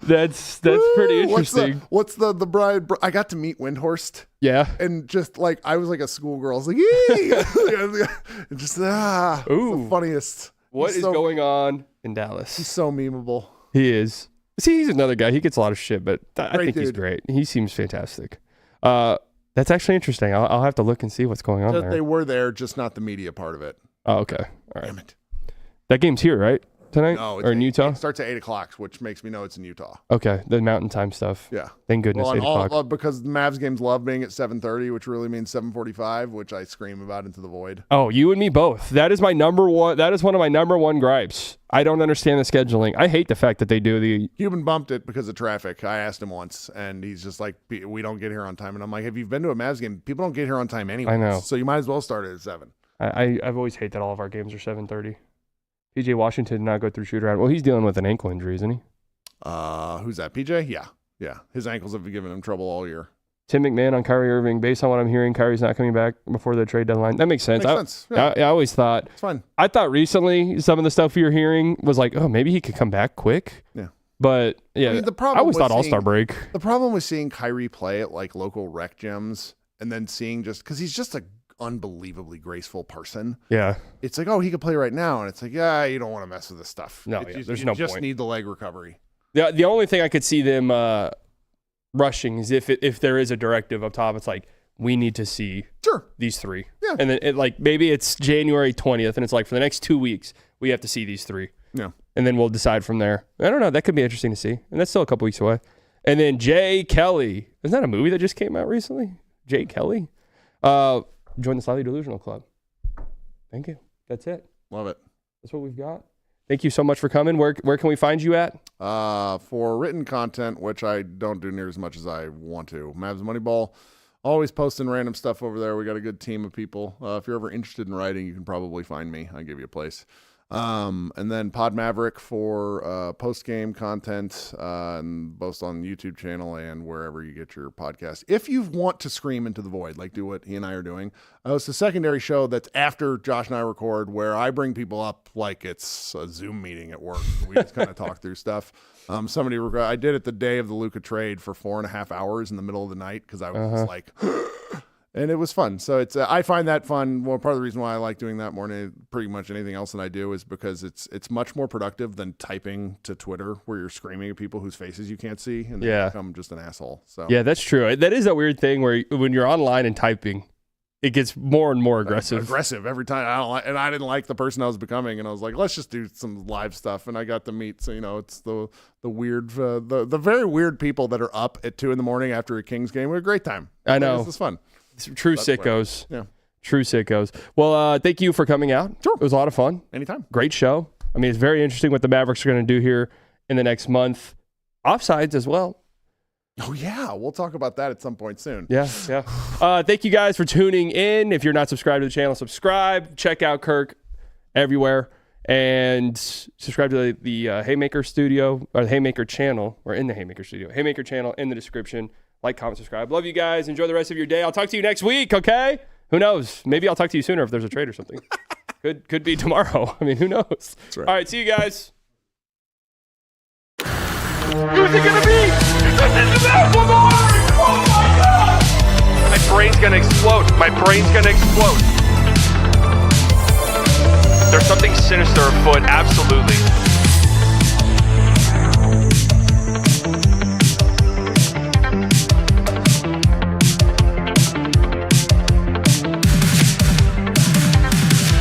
That's pretty interesting. What's the bride? I got to meet Windhorst. Yeah. And just like, I was like a schoolgirl. I was like, yee! Just, it's the funniest. What is going on in Dallas? He's so memeable. He is. See, he's another guy. He gets a lot of shit, but I think he's dude. great. He seems fantastic. That's actually interesting. I'll have to look and see what's going on there. They were there, just not the media part of it. Oh, okay. All right. Damn it. That game's here, right? Tonight? No, or in Utah? It starts at 8 o'clock, which makes me know it's in Utah. Okay. The mountain time stuff. Yeah. Thank goodness. 8 o'clock. Because the Mavs games love being at 7:30, which really means 7:45, which I scream about into the void. Oh, you and me both. That is my number one. That is one of my number one gripes. I don't understand the scheduling. I hate the fact that they do the. Cuban bumped it because of traffic. I asked him once, and he's just like, "We don't get here on time." And I'm like, "Have you been to a Mavs game? People don't get here on time anyway. I know. So you might as well start it at 7." I've always hated that all of our games are 7:30. PJ Washington did not go through shoot around. Well, he's dealing with an ankle injury, isn't he? Who's that? PJ? Yeah. His ankles have been giving him trouble all year. Tim McMahon on Kyrie Irving. Based on what I'm hearing, Kyrie's not coming back before the trade deadline. That makes sense. Yeah. I always thought. It's fine. I thought recently some of the stuff you're hearing was like, oh, maybe he could come back quick. Yeah. But yeah, I always thought All-Star break. The problem with seeing Kyrie play at like local rec gyms and then seeing because he's just a unbelievably graceful person. Yeah. It's like, oh, he could play right now. And it's like, yeah, you don't want to mess with this stuff. No, there's no point. You just need the leg recovery. The only thing I could see them rushing is if there is a directive up top, it's like, we need to see these 3. Yeah. And then maybe it's January 20th and it's like for the next 2 weeks, we have to see these 3. Yeah. And then we'll decide from there. I don't know. That could be interesting to see. And that's still a couple weeks away. And then Jay Kelly. Isn't that a movie that just came out recently? Jay Kelly? Join the Slightly Delusional Club. Thank you. That's it. Love it. That's what we've got. Thank you so much for coming. Where can we find you at? For written content, which I don't do near as much as I want to. Mavs Moneyball. Always posting random stuff over there. We got a good team of people. If you're ever interested in writing, you can probably find me. I'll give you a place. And then Pod Maverick for post-game content and both on the YouTube channel and wherever you get your podcast. If you want to scream into the void, like do what he and I are doing, it's a secondary show that's after Josh and I record where I bring people up like it's a Zoom meeting at work. We just kind of talk through stuff. I did it the day of the Luka trade for 4.5 hours in the middle of the night because I was like... And it was fun. So it's I find that fun. Well, part of the reason why I like doing that more than pretty much anything else that I do is because it's much more productive than typing to Twitter where you're screaming at people whose faces you can't see and they become just an asshole. So yeah, that's true. That is that weird thing where when you're online and typing, it gets more and more aggressive. Aggressive every time. I didn't like the person I was becoming, and I was like, let's just do some live stuff. And I got to meet, so it's the weird, the very weird people that are up at 2 a.m. after a Kings game. We had a great time. I know. This was fun. True sickos. Yeah. True sickos. Well, thank you for coming out. Sure. It was a lot of fun. Anytime. Great show. I mean, it's very interesting what the Mavericks are going to do here in the next month. Offsides as well. Oh, yeah. We'll talk about that at some point soon. Yeah. Thank you guys for tuning in. If you're not subscribed to the channel, subscribe. Check out Kirk everywhere. And subscribe to the Haymaker studio, or the Haymaker channel. We're in the Haymaker studio. Haymaker channel in the description. Like, comment, subscribe. Love you guys. Enjoy the rest of your day. I'll talk to you next week, okay? Who knows? Maybe I'll talk to you sooner if there's a trade or something. Could be tomorrow. I mean, who knows? That's right. All right, see you guys. Who's it gonna be? This is Lamar! Oh my God! My brain's gonna explode. There's something sinister afoot, absolutely.